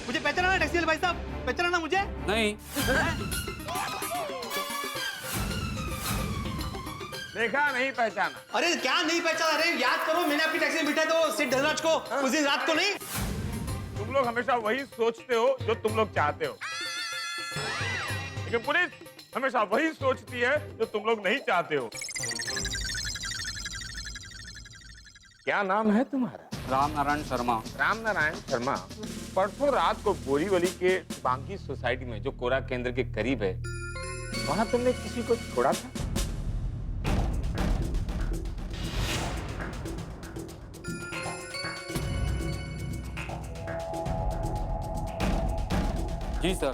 मुझे पहचाना टैक्सी वाले भाई साहब? पहचाना मुझे? नहीं। देखा नहीं पहचाना? अरे क्या नहीं पहचाना? अरे याद करो, मैंने आपकी टैक्सी में बिठा तो सेठ धनराज को उस दिन रात को नहीं। तुम लोग हमेशा वही सोचते हो जो तुम लोग चाहते हो, लेकिन पुलिस हमेशा वही सोचती है जो तुम लोग नहीं चाहते हो। क्या नाम है तुम्हारा? राम नारायण शर्मा। राम नारायण शर्मा। परसों रात को बोरीवली के बांकी सोसाइटी में, जो कोरा केंद्र के करीब है, वहां तुमने किसी को छोड़ा था? जी सर।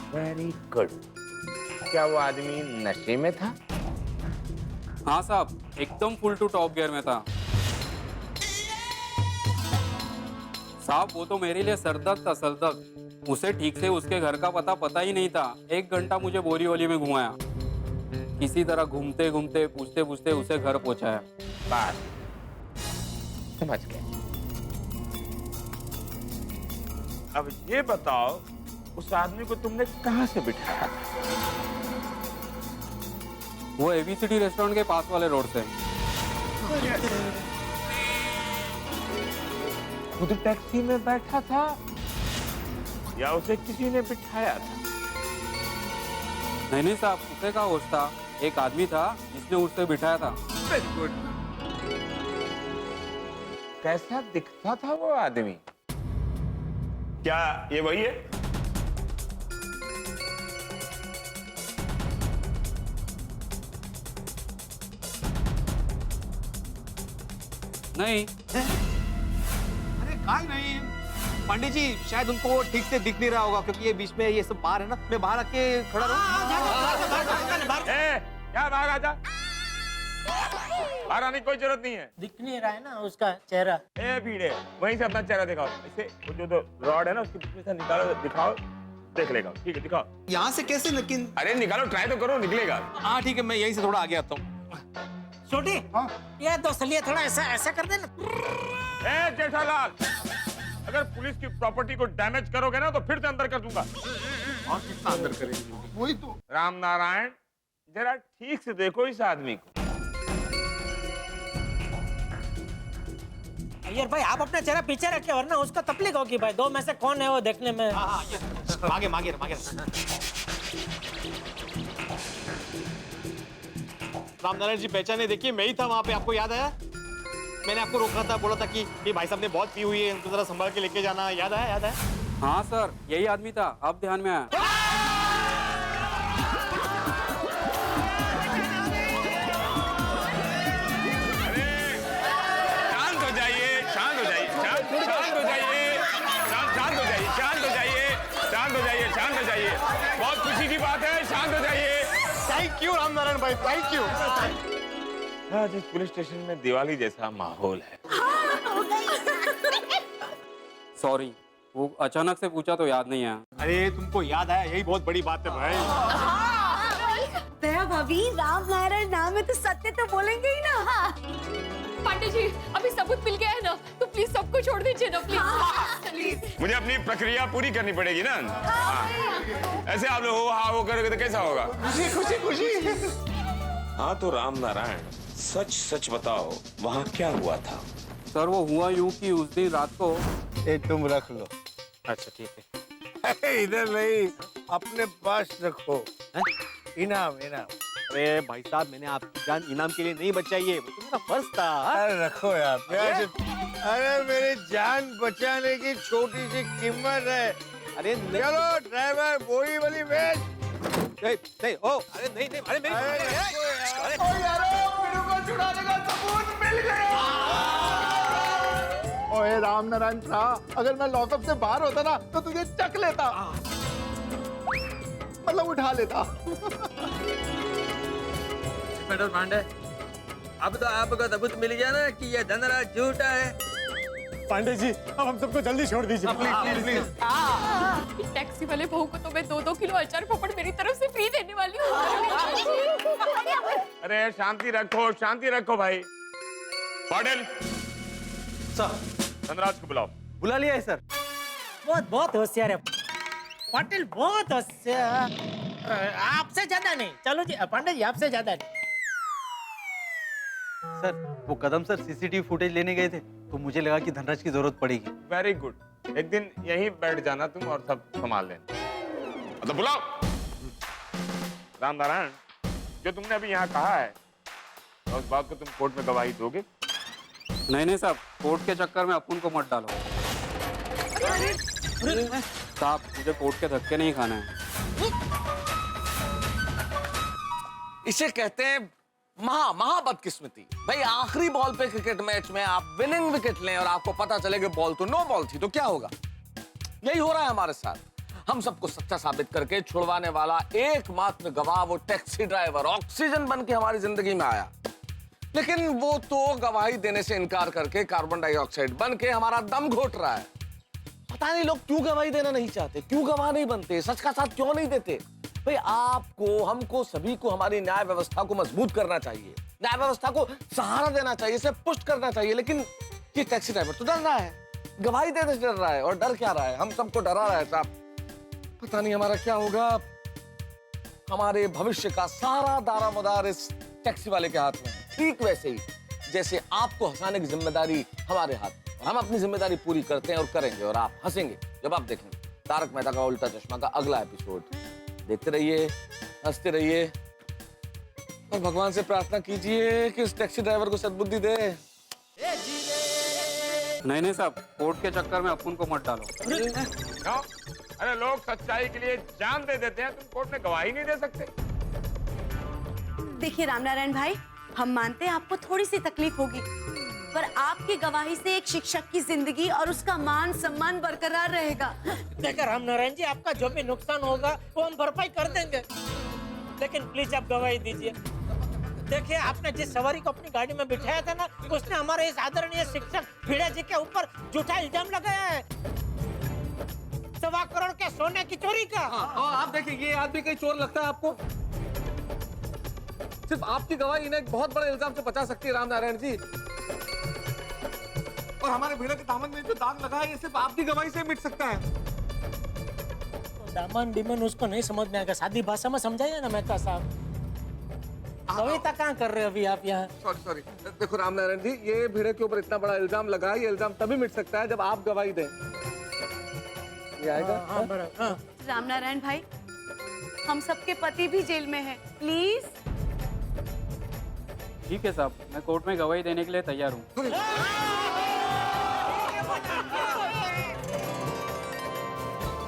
Very good. क्या वो आदमी नशे में था? हाँ साहब, एकदम फुल टू टॉप गियर में था। साहब वो तो मेरे लिए सरदर्द था, सरदर्द। उसे ठीक से उसके घर का पता ही नहीं था। 1 घंटा मुझे बोरीवली में घुमाया, किसी तरह घूमते घूमते पूछते पूछते उसे घर पहुंचाया। बस समझ गए। अब ये बताओ, उस आदमी को तुमने कहां से बिठाया? वो एबीसीडी रेस्टोरेंट के पास वाले रोड से। खुद टैक्सी में बैठा था या उसे किसी ने बिठाया था? नहीं साहब, उसे का होश था। एक आदमी था जिसने उसे बिठाया था। Very good. कैसा दिखता था वो आदमी? क्या ये वही है? नहीं। अरे काय नहीं पांडे जी, शायद उनको वो ठीक से दिख नहीं रहा होगा, क्योंकि ये बीच में ये सब बाहर है ना। मैं बाहर आके खड़ा रहूं। क्या बाहर आजा? बाहर आने की कोई जरूरत नहीं है। दिख नहीं रहा है ना उसका चेहरा। ए भीड़े, वहीं से अपना चेहरा दिखाओ। इसे वो जो रॉड है ना, उसके बीच में से निकालो, दिखाओ, देख लेगा। ठीक है, दिखाओ। यहाँ से कैसे? लेकिन अरे निकालो, ट्राई तो करो, निकलेगा। हाँ ठीक है, मैं यहीं से थोड़ा आगे आता हूँ। छोटी, ये दोस्तलिए थोड़ा ऐसा कर देना। ए जेठालाल, अगर पुलिस की प्रॉपर्टी को डैमेज करोगे ना तो फिर से अंदर कर दूंगा। और कितना अंदर करेंगे? वही तो। राम नारायण, जरा ठीक से देखो इस आदमी को। अय्यर भाई आप अपना चेहरा पीछे रखे वरना उसको तकलीफ होगी भाई। दो में से कौन है वो देखने में। मागे मागे मागे। रामनारायण जी पहचाने, देखिए मैं ही था वहाँ पे, आपको याद आया? मैंने आपको रोका था, बोला था कि ये भाई साहब ने बहुत पी हुई है, इनको जरा संभाल के लेके जाना। याद आया? याद आया? हाँ सर, यही आदमी था, अब ध्यान में आया। शांत हो जाइए, शांत हो जाइए, शांत हो जाइए, शांत हो जाइए, शांत हो जाइए, शांत हो जाइए, शांत हो जाइए। बहुत खुशी की बात है, शांत हो जाइए। थैंक यू रामनारायण भाई, थैंक यू। आज इस पुलिस स्टेशन में दिवाली जैसा माहौल है। सॉरी, वो अचानक से पूछा तो याद नहीं आया। अरे तुमको याद आया, यही बहुत बड़ी बात है भाई। दया भाभी, रामनारायण नाम है तो सत्य तो बोलेंगे ही ना। पांडे जी अभी सबूत मिल गया है ना, तो प्लीज सबको छोड़ दीजिए ना प्लीज। मुझे अपनी प्रक्रिया पूरी करनी पड़ेगी ना। हाँ। ऐसे आप लोग हो हाँ वो करोगे तो कैसा होगा? खुशी खुशी खुशी। हाँ तो रामनारायण सच सच बताओ, वहाँ क्या हुआ था? सर वो हुआ यूं कि उस दिन रात को। तुम रख लो। अच्छा ठीक है। इधर नहीं, अपने पास रखो। इनाम इनाम। अरे भाई साहब, मैंने आपकी जान इनाम के लिए नहीं बचाई है, वो तो मेरा फर्ज था। अरे रखो यार। अरे मेरी जान बचाने की छोटी सी कीमत है। अरे चलो ड्राइवर, बोरी वाली वेच। नहीं, ओ, अरे नहीं नहीं, अरे मेरी छुड़ाने का सबूत मिल गया। ओए रामनारायण था, अगर मैं लॉकअप से बाहर होता ना तो तुझे चक लेता, मतलब उठा लेता। इंस्पेक्टर पांडे, अब तो आपको सबूत मिल गया ना कि ये धनराज झूठा है। पांडे जी, अब हम सबको जल्दी छोड़ दीजिए, प्लीज प्लीज प्लीज। टैक्सी वाले बहू को तो मैं 2-2 किलो अचार पापड़ मेरी तरफ से फ्री देने वाली हूँ। अरे शांति रखो, शांति रखो भाई। पाटिल सर, धनराज को बुलाओ। बुला लिया है सर। बहुत होशियार है पाटिल, बहुत होशियार। आपसे ज्यादा नहीं। चलो जी पांडे जी, आपसे ज्यादा नहीं। सर वो कदम सर सीसीटीवी फुटेज लेने गए थे तो मुझे लगा कि धनराज की जरूरत पड़ेगी। वेरी गुड, एक दिन यहीं बैठ जाना तुम और सब संभाल लेना। मतलब बुलाओ। रामनारायण, जो तुमने अभी यहाँ कहा है, तो उस बात को तुम कोर्ट में गवाही दोगे? नहीं साहब, कोर्ट के चक्कर में अपुन को मत डालो। साहब मुझे कोर्ट के धक्के नहीं खाने हैं। इसे कहते हैं महा बदकिस्मती। भाई आखिरी बॉल पे क्रिकेट मैच में आप विनिंग विकेट लें और आपको पता चले कि बॉल तो नो बॉल थी, तो क्या होगा? यही हो रहा है हमारे साथ। हम सबको सच्चा साबित करके छुड़वाने वाला एकमात्र गवाह वो टैक्सी ड्राइवर ऑक्सीजन बन के हमारी जिंदगी में आया, लेकिन वो तो गवाही देने से इनकार करके कार्बन डाइऑक्साइड बन के हमारा दम घोट रहा है। पता नहीं लोग क्यों गवाही देना नहीं चाहते, क्यों गवाह नहीं बनते, सच का साथ क्यों नहीं देते। भाई आपको, हमको, सभी को हमारी न्याय व्यवस्था को मजबूत करना चाहिए, न्याय व्यवस्था को सहारा देना चाहिए, इसे पुष्ट करना चाहिए। लेकिन ये टैक्सी ड्राइवर तो डर रहा है, गवाही देने से डर रहा है। और डर क्या रहा है? हम सबको डरा रहा है साहब। पता नहीं हमारा क्या होगा। हमारे भविष्य का सारा दारोमदार इस टैक्सी वाले के हाथ में है। ठीक वैसे ही जैसे आपको हंसाने की जिम्मेदारी हमारे हाथ में। हम अपनी जिम्मेदारी पूरी करते हैं और करेंगे, और आप हंसेंगे जब आप देखेंगे तारक मेहता का उल्टा चश्मा का अगला एपिसोड। देखते रहिए, हंसते रहिए, और भगवान से प्रार्थना कीजिए कि इस टैक्सी ड्राइवर को सद्बुद्धि दे। नहीं साहब, कोर्ट के चक्कर में अपुन को मत डालो। क्यों? अरे लोग सच्चाई के लिए जान दे देते हैं, तुम कोर्ट में गवाही नहीं दे सकते? देखिए रामनारायण भाई, हम मानते हैं आपको थोड़ी सी तकलीफ होगी, पर आपकी गवाही से एक शिक्षक की जिंदगी और उसका मान सम्मान बरकरार रहेगा। देखिए रामनारायण जी, आपका जो भी नुकसान होगा वो हम भरपाई कर देंगे, लेकिन प्लीज आप गवाही दीजिए। देखिए आपने जिस सवारी को अपनी गाड़ी में बिठाया था ना, उसने हमारे इस आदरणीय शिक्षक भिड़ा जी के ऊपर झूठा इल्जाम लगाया है, 1.25 करोड़ के सोने की चोरी का। आप देखिए, ये आदमी कहीं चोर लगता है आपको? सिर्फ आपकी गवाही इन्हें एक बहुत बड़े इल्जाम से बचा सकती है रामनारायण जी। और हमारे भिड़ा के दामन में जो दाग लगा है, ये सिर्फ आपकी गवाही से मिट सकता है। दामन बिमन उसको नहीं समझ में आएगा, सादी भाषा में समझाइए ना मेहता साहब। कविता कहाँ कर रहे हो अभी आप यहाँ? सॉरी सॉरी, देखो रामनारायण जी, ये भिड़े के ऊपर इतना बड़ा इल्जाम लगा है, ये इल्जाम तभी मिट सकता है जब आप गवाही दें। ये आएगा? रामनारायण भाई, हम सबके पति भी जेल में हैं, प्लीज। ठीक है साहब, मैं कोर्ट में गवाही देने के लिए तैयार हूँ।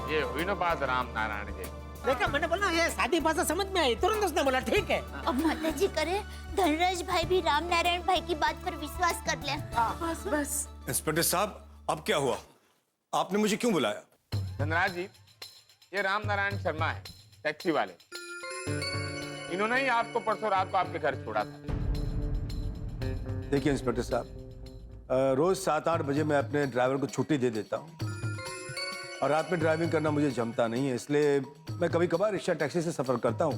ये हुई ना बात रामनारायण जी। देखा, मैंने बोला ये सादी भाषा समझ में आई, तुरंत उसने बोला ठीक है। अब माता जी करे धनराज भाई भी रामनारायण भाई की बात पर विश्वास कर ले। बस बस। इंस्पेक्टर साहब, अब क्या हुआ? आपने मुझे क्यों बुलाया? धनराज जी, ये रामनारायण शर्मा है, टैक्सी वाले। इन्होंने ही आपको परसों रात को आपके घर छोड़ा था। देखिए इंस्पेक्टर साहब, रोज 7-8 बजे मैं अपने ड्राइवर को छुट्टी दे देता हूँ और रात में ड्राइविंग करना मुझे जमता नहीं है, इसलिए मैं कभी कभार रिक्शा टैक्सी से सफर करता हूँ।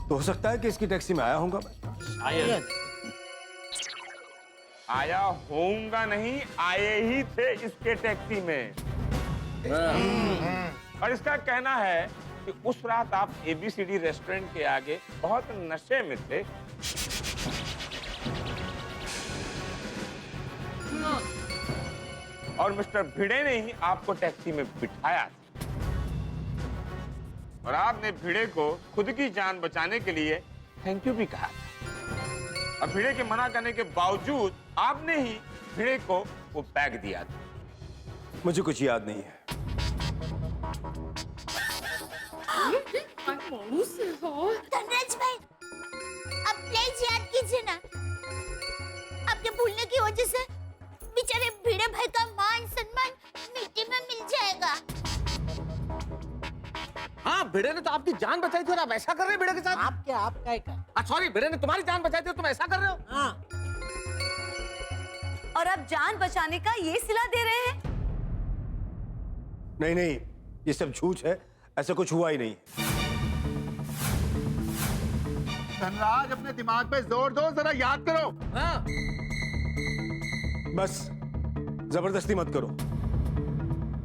तो हो सकता है कि इसकी टैक्सी में आया होऊंगा मैं। आया होऊंगा नहीं, आए ही थे इसके टैक्सी में। और इसका कहना है कि उस रात आप ABCD रेस्टोरेंट के आगे बहुत नशे में थे। और मिस्टर भिड़े ने ही आपको टैक्सी में बिठाया था। और आपने भिड़े को खुद की जान बचाने के लिए थैंक यू भी कहा था। और भिड़े के मना करने के बावजूद आपने ही भिड़े को वो बैग दिया था। मुझे कुछ याद नहीं है। धनराज भाई, अब प्लीज याद कीजिए ना, आपके भूलने की वजह से बेचारे भिड़े भाई का मान सम्मान मिट्टी में मिल जाएगा। हाँ, भिड़े ने तो आपकी जान बचाई थी और आप ऐसा कर रहे हैं भिड़े के साथ? आपका सॉरी, भिड़े ने तुम्हारी जान बचाई थी और तुम ऐसा कर रहे हो? हाँ। और अब जान बचाने का ये सिला दे रहे हैं? नहीं नहीं, ये सब झूठ है, ऐसा कुछ हुआ ही नहीं। धनराज, अपने दिमाग पे जोर दो, जरा याद करो। हाँ। बस जबरदस्ती मत करो,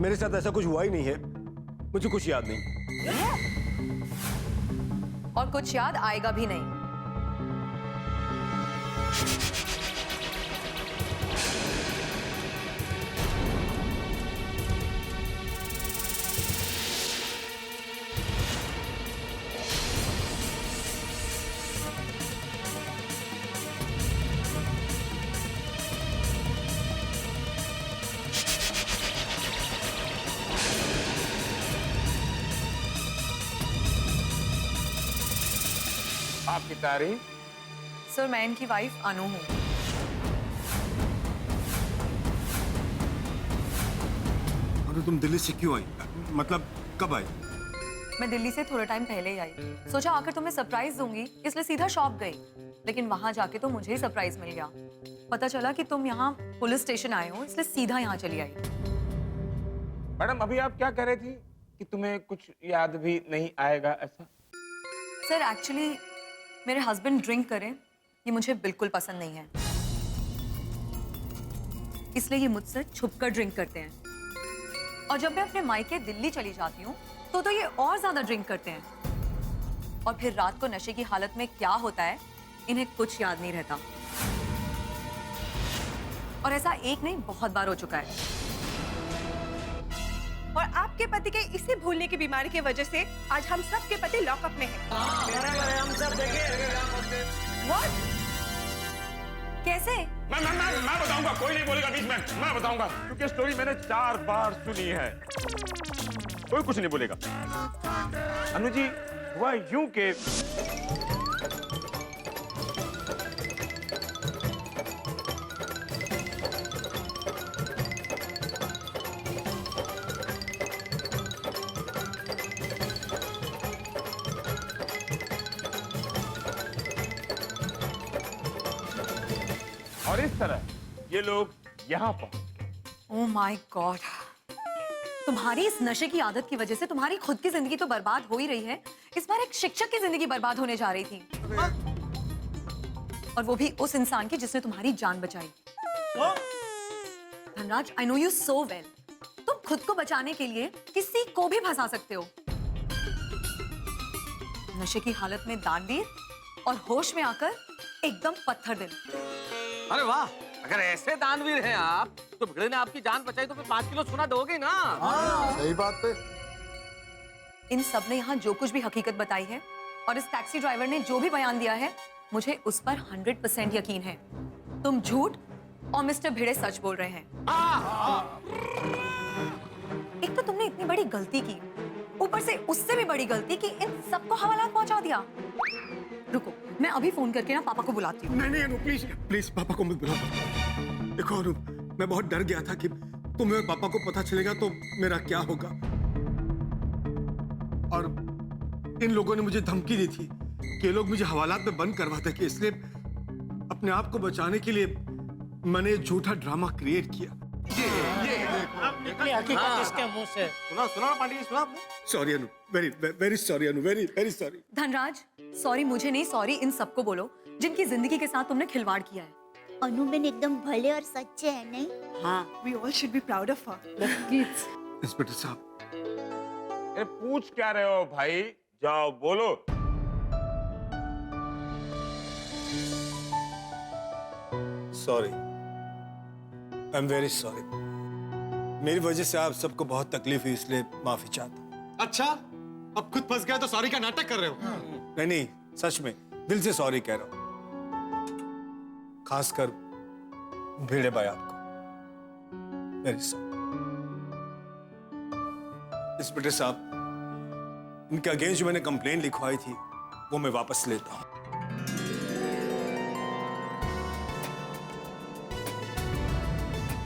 मेरे साथ ऐसा कुछ हुआ ही नहीं है, मुझे कुछ याद नहीं। और कुछ याद आएगा भी नहीं। आपकी तारीफ? सर, मैं इनकी वाइफ अनु हूँ। अरे तुम दिल्ली से क्यों आई? मतलब कब आई? मैं दिल्ली से थोड़ा टाइम पहले ही आई। सोचा आकर तुम्हें सरप्राइज दूंगी, इसलिए सीधा शॉप गई। लेकिन वहां जाके तो मुझे ही सरप्राइज मिल गया। पता चला कि तुम यहाँ पुलिस स्टेशन आए हो, इसलिए सीधा यहाँ चली आई। मैडम, अभी आप क्या कह रही थी कि तुम्हें कुछ याद भी नहीं आएगा ऐसा? सर, एक्चुअली मेरे हस्बैंड ड्रिंक करें ये मुझे बिल्कुल पसंद नहीं है, इसलिए ये मुझसे छुपकर ड्रिंक करते हैं। और जब मैं अपने मायके दिल्ली चली जाती हूँ तो ये और ज्यादा ड्रिंक करते हैं। और फिर रात को नशे की हालत में क्या होता है इन्हें कुछ याद नहीं रहता। और ऐसा एक नहीं बहुत बार हो चुका है। और आपके पति के इसी भूलने की बीमारी की वजह से आज हम सब के पति लॉकअप में हैं। हम सब What? कैसे? मैं बताऊंगा, कोई नहीं बोलेगा बीच में, मैं बताऊंगा, क्योंकि स्टोरी मैंने 4 बार सुनी है। कोई कुछ नहीं बोलेगा। अनु जी, हुआ यूं के और इस तरह ये लोग यहाँ पहुंच। ओह माय गॉड, तुम्हारी इस नशे की आदत की वजह से तुम्हारी खुद की जिंदगी तो बर्बाद हो ही रही है, इस बार एक शिक्षक की जिंदगी बर्बाद होने जा रही थी। और वो भी उस इंसान की जिसने तुम्हारी जान बचाई। Dhanraj, I know you so well. तुम खुद को बचाने के लिए किसी को भी फंसा सकते हो। नशे की हालत में दानवीर और होश में आकर एकदम पत्थर दिल। अरे वाह, अगर ऐसे दानवीर हैं आप तो भिड़े ने आपकी जान बचाई तो फिर 5 किलो सोना दोगे ना। सही बात है। इन सब ने यहाँ जो कुछ भी हकीकत बताई है और इस टैक्सी ड्राइवर ने जो भी बयान दिया है, मुझे उस पर 100% यकीन है। तुम झूठ और मिस्टर भिड़े सच बोल रहे हैं। एक तो तुमने इतनी बड़ी गलती की, ऊपर से उससे भी बड़ी गलती कि इन सबको हवालात पहुंचा दिया। रुको, मैं अभी फोन करके ना पापा को बुलाती हूँ। नहीं अनु, प्लीज प्लीज पापा को मत बुलाओ। देखो अनु, मैं बहुत डर गया था कि तुम्हें और पापा को पता चलेगा तो मेरा क्या होगा। और इन लोगों ने मुझे धमकी दी थी कि ये लोग मुझे हवालात में बंद करवाते कि, इसलिए अपने आप को बचाने के लिए मैंने झूठा ड्रामा क्रिएट किया। अब निकली हकीकत इसके मुंह से। सुना पांडे जी, सुना आपने? Sorry Anu, very very sorry Anu, very very sorry. Dhanraj, sorry मुझे नहीं, सॉरी इन सबको बोलो जिनकी जिंदगी के साथ तुमने खिलवाड़ किया है। अनुबेन एकदम भले और सच्चे हैं, नहीं? हाँ, we all should be proud of her. Inspector साहब, अरे पूछ क्या रहे हो भाई, जाओ बोलो। Sorry, I am very sorry. मेरी वजह से आप सबको बहुत तकलीफ हुई, इसलिए माफी चाहता हूँ। अच्छा, अब खुद फंस गया तो सॉरी का नाटक कर रहे हो? नहीं, सच में दिल से सॉरी कह रहा हूँ, खासकर भिड़े भाई आपको। Very sorry. इंस्पेक्टर साहब, इनके अगेंस्ट जो मैंने कंप्लेन लिखवाई थी वो मैं वापस लेता हूँ।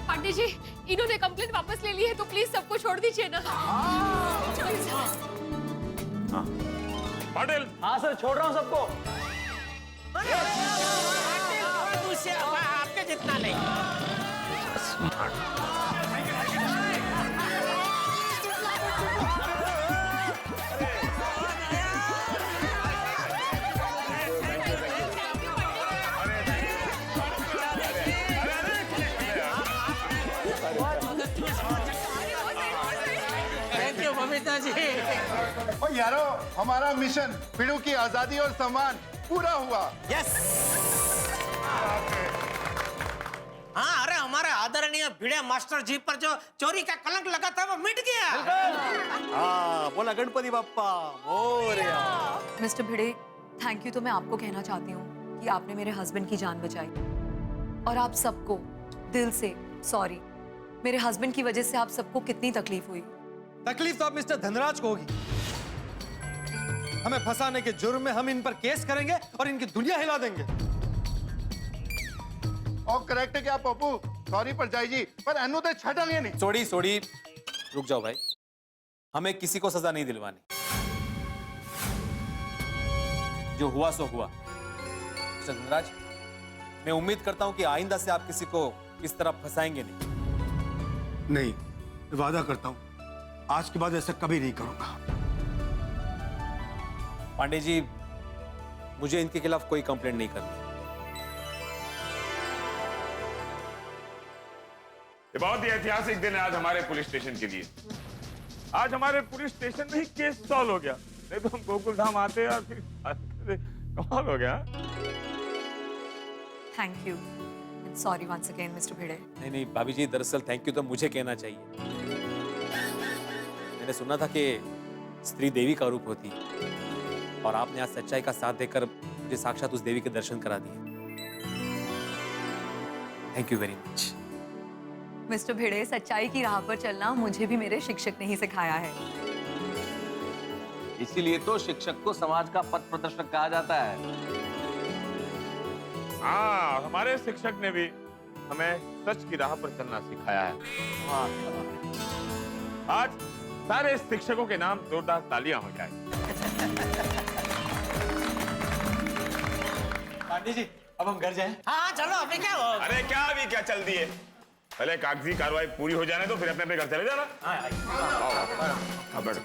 पांडे जी, इन्होंने कंप्लेंट वापस ले ली है तो प्लीज सबको छोड़ दीजिए ना। पाटिल। हाँ सर, छोड़ रहा हूँ सबको। आपके जितना नहीं। Thank you Babita ji. और यारो, हमारा मिशन भिड़ू की आजादी और सम्मान पूरा हुआ। यस। हाँ, अरे हमारे आदरणीय भिड़े मास्टर जी पर जो चोरी का कलंक लगा था वो मिट गया। हाँ, बोला Ganpati Bappa Morya. Mister Bhide, thank you तो मैं आपको कहना चाहती हूँ कि आपने मेरे हस्बैंड की जान बचाई, और आप सबको दिल से सॉरी। मेरे हस्बैंड की वजह से आप सबको कितनी तकलीफ हुई। तकलीफ तो अब मिस्टर धनराज को होगी। हमें फंसाने के जुर्म में हम इन पर केस करेंगे और इनकी दुनिया हिला देंगे। और करेक्ट है क्या पप्पू? सॉरी पर जाई जी, पर अनु तो छटंगे नहीं। सोड़ी, रुक जाओ भाई, हमें किसी को सजा नहीं दिलवानी। जो हुआ सो हुआ। मिस्टर धनराज, मैं उम्मीद करता हूं कि आइंदा से आप किसी को इस तरह फंसाएंगे नहीं, वादा करता हूं आज के बाद ऐसा कभी नहीं करूंगा। पांडे जी, मुझे इनके खिलाफ कोई कंप्लेंट नहीं करनी। ये बहुत ही ऐतिहासिक दिन है आज हमारे पुलिस स्टेशन के लिए। आज हमारे पुलिस स्टेशन में ही केस सॉल्व हो गया, नहीं तो हम गोकुल धाम आते और फिर कमाल हो गया। Thank you, sorry once again mister Bhide. नहीं भाभी जी, दरअसल थैंक यू तो मुझे कहना चाहिए। मैंने सुना था कि स्त्री देवी का रूप होती है, और आपने आज सच्चाई का साथ देकर मुझे साक्षात उस देवी के दर्शन करा दिए। Thank you very much. Mister Bhide, सच्चाई की राह पर चलना मुझे भी मेरे शिक्षक ने ही सिखाया है। इसीलिए तो शिक्षक को समाज का पथ प्रदर्शक कहा जाता है। हाँ, हमारे शिक्षक ने भी हमें सच की राह पर चलना सिखाया है। आज सारे शिक्षकों के नाम जोरदार तालियां हो जाए। पांडे जी, अब हम घर जाएं? हाँ चलो, अभी क्या हो? अरे क्या अभी क्या चल दिए, पहले कागजी कार्रवाई पूरी हो जाने दो, फिर अपने अपने घर चले जाना। आओ, बैठो।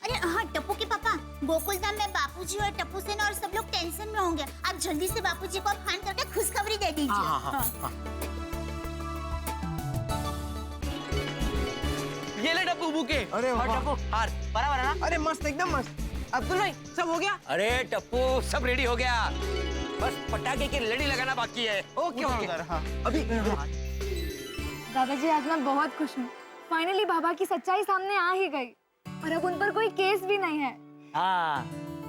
अरे हाँ टप्पू के पापा, गोकुलधाम में बापूजी और टप्पू सेन और सब लोग टेंशन में होंगे। आप जल्दी से बापूजी को फोन करके खुशखबरी दे दीजिए। ये ले टप्पू बुके। अरे वाह, टप्पू हार बराबर है ना? अरे मस्त, एकदम मस्त। अब्दुल भाई सब हो गया? अरे टप्पू सब रेडी हो गया, बस पटाखे की लड़ी लगाना बाकी है। Okay okay. हाँ अभी दादाजी आज मैं बहुत खुश हूँ। फाइनली बाबा की सच्चाई सामने आ ही गई और अब उन पर कोई केस भी नहीं है। हाँ,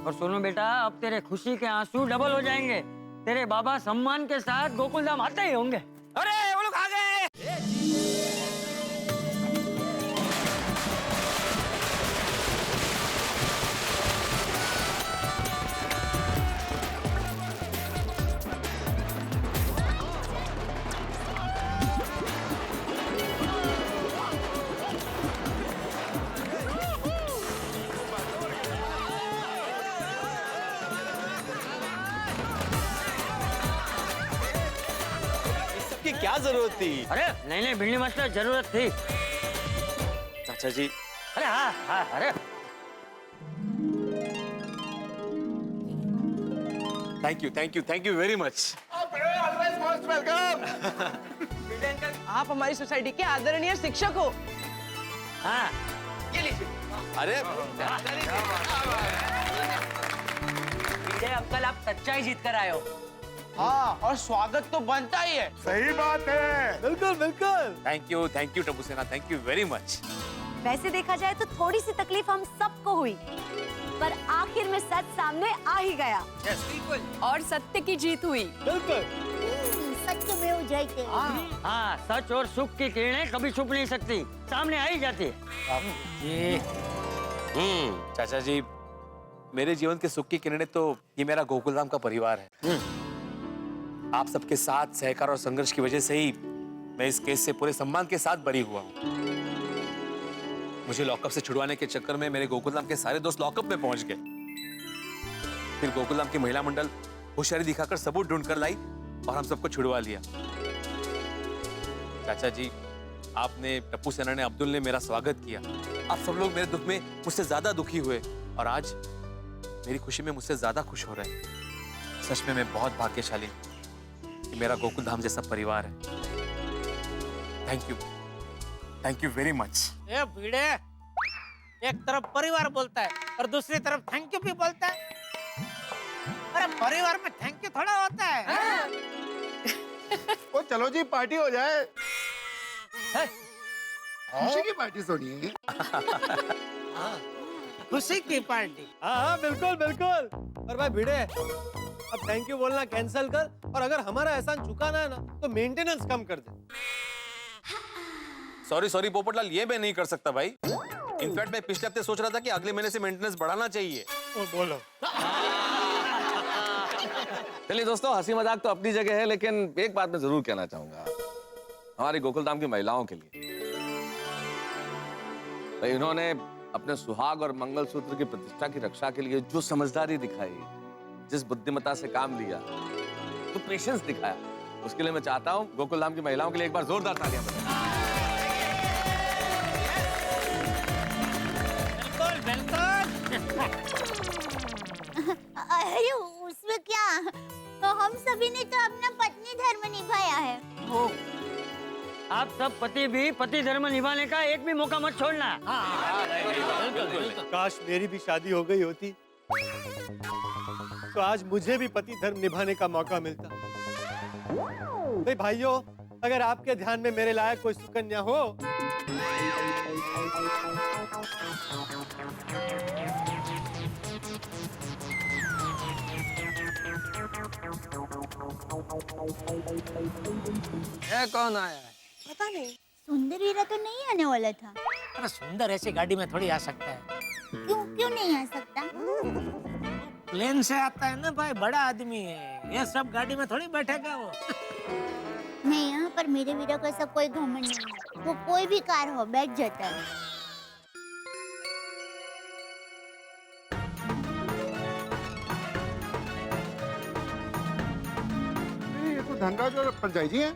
और सुनो बेटा, अब तेरे खुशी के आंसू डबल हो जाएंगे। तेरे बाबा सम्मान के साथ गोकुल धाम आते ही होंगे। अरे वो लोग आ गए। इसकी क्या जरूरत थी? अरे नहीं नहीं भिंडी मास्टर, जरूरत थी। चाचा जी। अरे हाँ हाँ, अरे थैंक यू वेरी मच। आप हमारी सोसाइटी के आदरणीय शिक्षक हो। हाँ ये लीजिए। अरे अंकल, आप सच्चाई जीत कर आए हो। हाँ, और स्वागत तो बनता ही है। सही बात है। बिल्कुल बिल्कुल। थैंक यू टप्पू सेना, थैंक यू वेरी मच। वैसे देखा जाए तो थोड़ी सी तकलीफ हम सबको हुई, पर आखिर में सच सामने आ ही गया। और सत्य की जीत हुई। बिल्कुल। सत्य में हो जाए। हाँ, सच और सुख की किरणें कभी छुप नहीं सकती, सामने आ ही जाती है। चाचा जी, मेरे जीवन के सुख की किरणें तो ये मेरा गोकुल धाम का परिवार है। आप सबके साथ सहकार और संघर्ष की वजह से ही मैं इस केस से पूरे सम्मान के साथ बरी हुआ हूँ। मुझे लॉकअप से छुड़वाने के चक्कर में मेरे गोकुल धाम के सारे दोस्त लॉकअप में पहुंच गए। फिर गोकुल धाम की महिला मंडल होशियारी दिखाकर सबूत ढूंढ कर लाई और हम सबको छुड़वा लिया। चाचा जी, आपने, टप्पू सेना ने, अब्दुल ने मेरा स्वागत किया। आप सब लोग मेरे दुख में मुझसे ज्यादा दुखी हुए और आज मेरी खुशी में मुझसे ज्यादा खुश हो रहे हैं। सच में मैं बहुत भाग्यशाली हूँ कि मेरा गोकुल धाम जैसा परिवार है। Thank you very much. ए भिड़े, एक तरफ परिवार बोलता है और दूसरी तरफ थैंक यू भी बोलता है। अरे परिवार में थैंक यू थोड़ा होता है। ओ चलो जी, पार्टी हो जाए। खुशी की पार्टी सुनिए। खुशी की पार्टी। हाँ बिल्कुल बिल्कुल। और भाई भिड़े, अब थैंक यू बोलना कैंसिल कर और अगर हमारा एहसान चुकाना है ना तो मेंटेनेंस कम कर दे। सॉरी पोपटलाल, ये मैं नहीं कर सकता भाई। इनफैक्ट मैं पिछले हफ्ते सोच रहा था कि अगले महीने से मेंटेनेंस बढ़ाना चाहिए। बोलो। चलिए दोस्तों, हंसी मजाक तो अपनी जगह है, लेकिन एक बात मैं जरूर कहना चाहूंगा हमारी गोकुल धाम की महिलाओं के लिए। भाई इन्होंने अपने सुहाग और मंगलसूत्र की प्रतिष्ठा की रक्षा के लिए जो समझदारी दिखाई, जिस बुद्धिमत्ता से काम लिया, जो पेशेंस दिखाया, उसके लिए मैं चाहता हूँ गोकुल धाम की महिलाओं के लिए एक बार जोरदार तालियां बजाएं। अरे उसमें क्या, तो हम सभी ने तो अपना पत्नी धर्म निभाया है। आप सब पति भी पति धर्म निभाने का एक भी मौका मत छोड़ना। काश मेरी भी शादी हो गई होती तो आज मुझे भी पति धर्म निभाने का मौका मिलता। भाई भाइयों, अगर आपके ध्यान में मेरे लायक कोई सुकन्या हो ये कौन आया है? पता नहीं, सुंदर वीरा तो नहीं आने वाला था। अरे सुंदर ऐसी गाड़ी में थोड़ी आ सकता है। क्यों नहीं आ सकता? प्लेन से आता है ना भाई, बड़ा आदमी है, ये सब गाड़ी में थोड़ी बैठेगा वो। नहीं, यहाँ पर मेरे वीरा को ऐसा कोई घमंड नहीं है। वो कोई भी कार हो बैठ जाता है। ये तो धनराज और पंचायत जी हैं।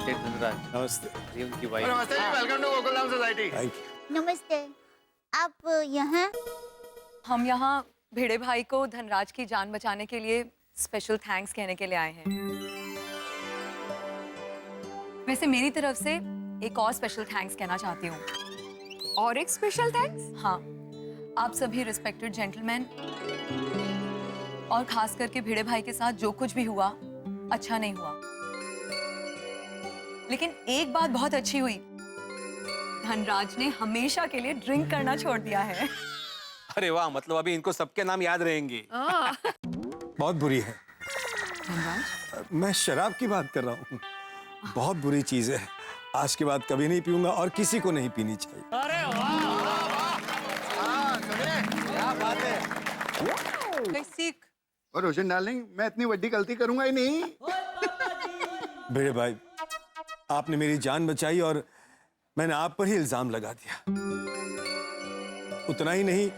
धनराज, नमस्ते। उनकी वाइफ। नमस्ते जी, welcome to Gokul Dham society. नमस्ते। आप यहाँ? हम यहाँ भिड़े भाई को धनराज की जान बचाने के लिए स्पेशल थैंक्स कहने के लिए आए हैं। वैसे मेरी तरफ से एक और स्पेशल थैंक्स कहना चाहती हूँ। और एक स्पेशल थैंक्स? हाँ, आप सभी रिस्पेक्टेड जेंटलमैन और खास करके भिड़े भाई के साथ जो कुछ भी हुआ अच्छा नहीं हुआ, लेकिन एक बात बहुत अच्छी हुई, धनराज ने हमेशा के लिए ड्रिंक करना छोड़ दिया है। अरे वाह, मतलब अभी इनको सबके नाम याद रहेंगे। बहुत बुरी है। मैं शराब की बात कर रहा हूँ। बहुत बुरी चीज है। आज के बाद कभी नहीं पीऊंगा और किसी को नहीं पीनी चाहिए। अरे वाह, क्या बात है। सीख और रोशन डार्लिंग, मैं इतनी बड़ी गलती करूंगा ही नहीं। भिड़े भाई, आपने मेरी जान बचाई और मैंने आप पर ही इल्जाम लगा दिया। उतना ही नहीं,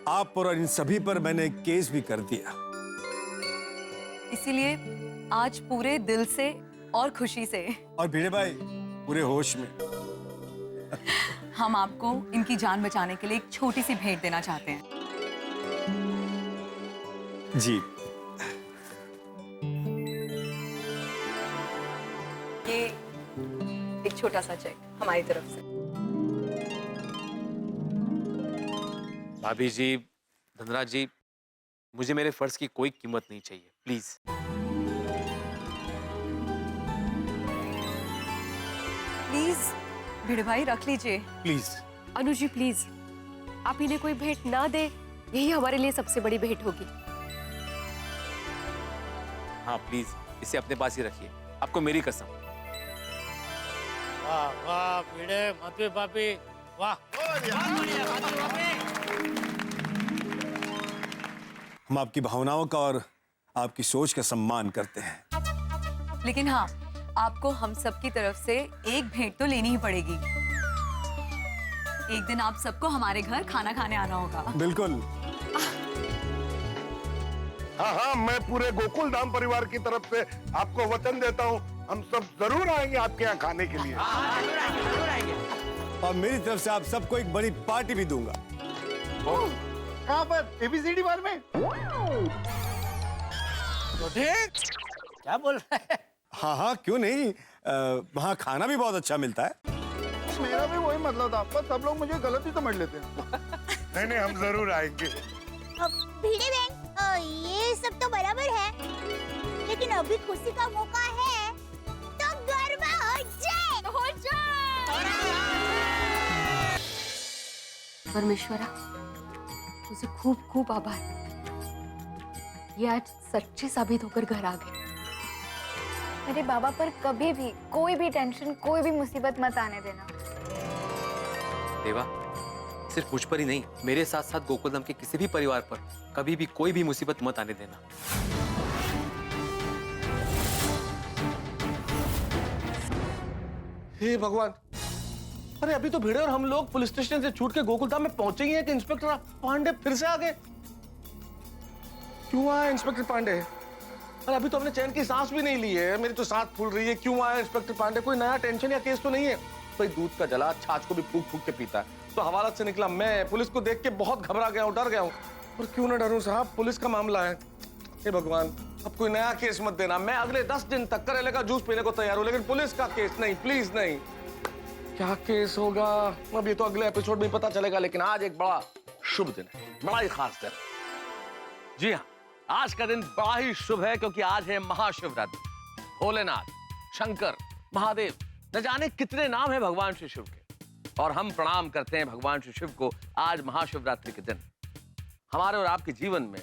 आप पर और इन सभी पर मैंने केस भी कर दिया। इसीलिए आज पूरे दिल से और खुशी से और भिड़े भाई पूरे होश में हम आपको इनकी जान बचाने के लिए एक छोटी सी भेंट देना चाहते हैं। जी। ये एक छोटा सा चेक हमारी तरफ से। भाभी जी, धनराज जी, मुझे मेरे फर्ज की कोई कीमत नहीं चाहिए, प्लीज। प्लीज भिड़े भाई रख लीजिए। प्लीज अनुज जी प्लीज, आप इन्हें कोई भेंट ना दे, यही हमारे लिए सबसे बड़ी भेंट होगी। हाँ प्लीज, इसे अपने पास ही रखिए, आपको मेरी कसम। वाह वाह भिड़े, माधवी भाभी, वाह। हम आपकी भावनाओं का और आपकी सोच का सम्मान करते हैं। लेकिन हाँ, आपको हम सबकी तरफ से एक भेंट तो लेनी ही पड़ेगी। एक दिन आप सबको हमारे घर खाना खाने आना होगा। बिल्कुल। हाँ हाँ, मैं पूरे गोकुल धाम परिवार की तरफ से आपको वचन देता हूँ, हम सब जरूर आएंगे आपके यहाँ खाने के लिए। और मेरी तरफ से आप सबको एक बड़ी पार्टी भी दूंगा। कहाँ पर? ABCD बार में? तो ठीक, क्या बोल रहे हैं? हाँ हाँ, क्यों नहीं, वहाँ खाना भी बहुत अच्छा मिलता है। मेरा भी वही मतलब था, पर सब लोग मुझे गलत ही समझ लेते हैं। नहीं नहीं, हम जरूर आएंगे। भिड़े बहन, ये सब तो बराबर है, लेकिन अभी खुशी का मौका है, तो गरबा हो जाए। परमेश्वरा, तुझे खूब खूब आभार। ये आज सच्चे साबित होकर घर आ गए। मेरे बाबा पर कभी भी कोई भी टेंशन, कोई भी मुसीबत मत आने देना। देवा, सिर्फ मुझ पर ही नहीं, मेरे साथ साथ गोकुलधाम के किसी भी परिवार पर कभी भी कोई भी मुसीबत मत आने देना। हे भगवान, अरे अभी तो भिड़े और हम लोग पुलिस स्टेशन से छूट के गोकुलधाम में पहुंचे ही हैं कि इंस्पेक्टर पांडे फिर से आ गए। क्यों आया इंस्पेक्टर पांडे? अरे अभी तो हमने चैन की सांस भी नहीं ली है, मेरी तो सांस फूल रही है। क्यों आया इंस्पेक्टर पांडे? कोई नया टेंशन या केस तो नहीं है? भाई दूध का जला छाछ को भी फूक फूक के पीता है, तो हवालात से निकला मैं पुलिस को देख के बहुत घबरा गया हूँ, डर गया हूँ। और क्यों ना डरूं साहब, पुलिस का मामला है। हे भगवान, अब कोई नया केस मत देना। मैं अगले 10 दिन तक करेले का जूस पीने को तैयार हूँ, लेकिन पुलिस का केस नहीं, प्लीज नहीं। क्या केस होगा अब ये तो अगले एपिसोड में पता चलेगा, लेकिन आज एक बड़ा शुभ दिन है, बड़ा ही खास दिन। जी हाँ, आज का दिन बड़ा ही शुभ है क्योंकि आज है महाशिवरात्रि। भोलेनाथ, शंकर, महादेव, न जाने कितने नाम है भगवान श्री शिव के, और हम प्रणाम करते हैं भगवान श्री शिव को आज महाशिवरात्रि के दिन। हमारे और आपके जीवन में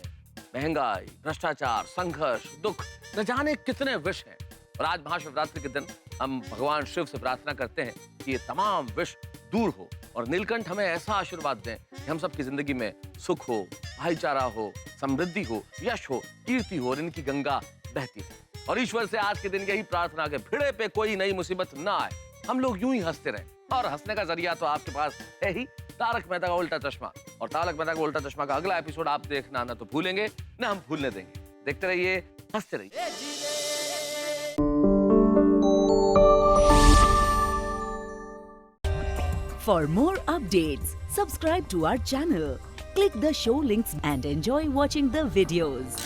महंगाई, भ्रष्टाचार, संघर्ष, दुख, न जाने कितने विष हैं, और आज महाशिवरात्रि के दिन हम भगवान शिव से प्रार्थना करते हैं कि ये तमाम विष दूर हो और नीलकंठ हमें ऐसा आशीर्वाद दें कि हम सबकी जिंदगी में सुख हो, भाईचारा हो, समृद्धि हो, यश हो, कीर्ति हो और इनकी गंगा बहती रहे। और ईश्वर से आज के दिन यही प्रार्थना के भिड़े पे कोई नई मुसीबत ना आए, हम लोग यूं ही हंसते रहें। और हंसने का जरिया तो आपके पास है ही, तारक मेहता का उल्टा चश्मा। और तारक मेहता का उल्टा चश्मा का अगला एपिसोड आप देखना ना तो भूलेंगे ना हम भूलने देंगे। देखते रहिए, हंसते रहिए। For more updates, subscribe to our channel, click the show links and enjoy watching the videos.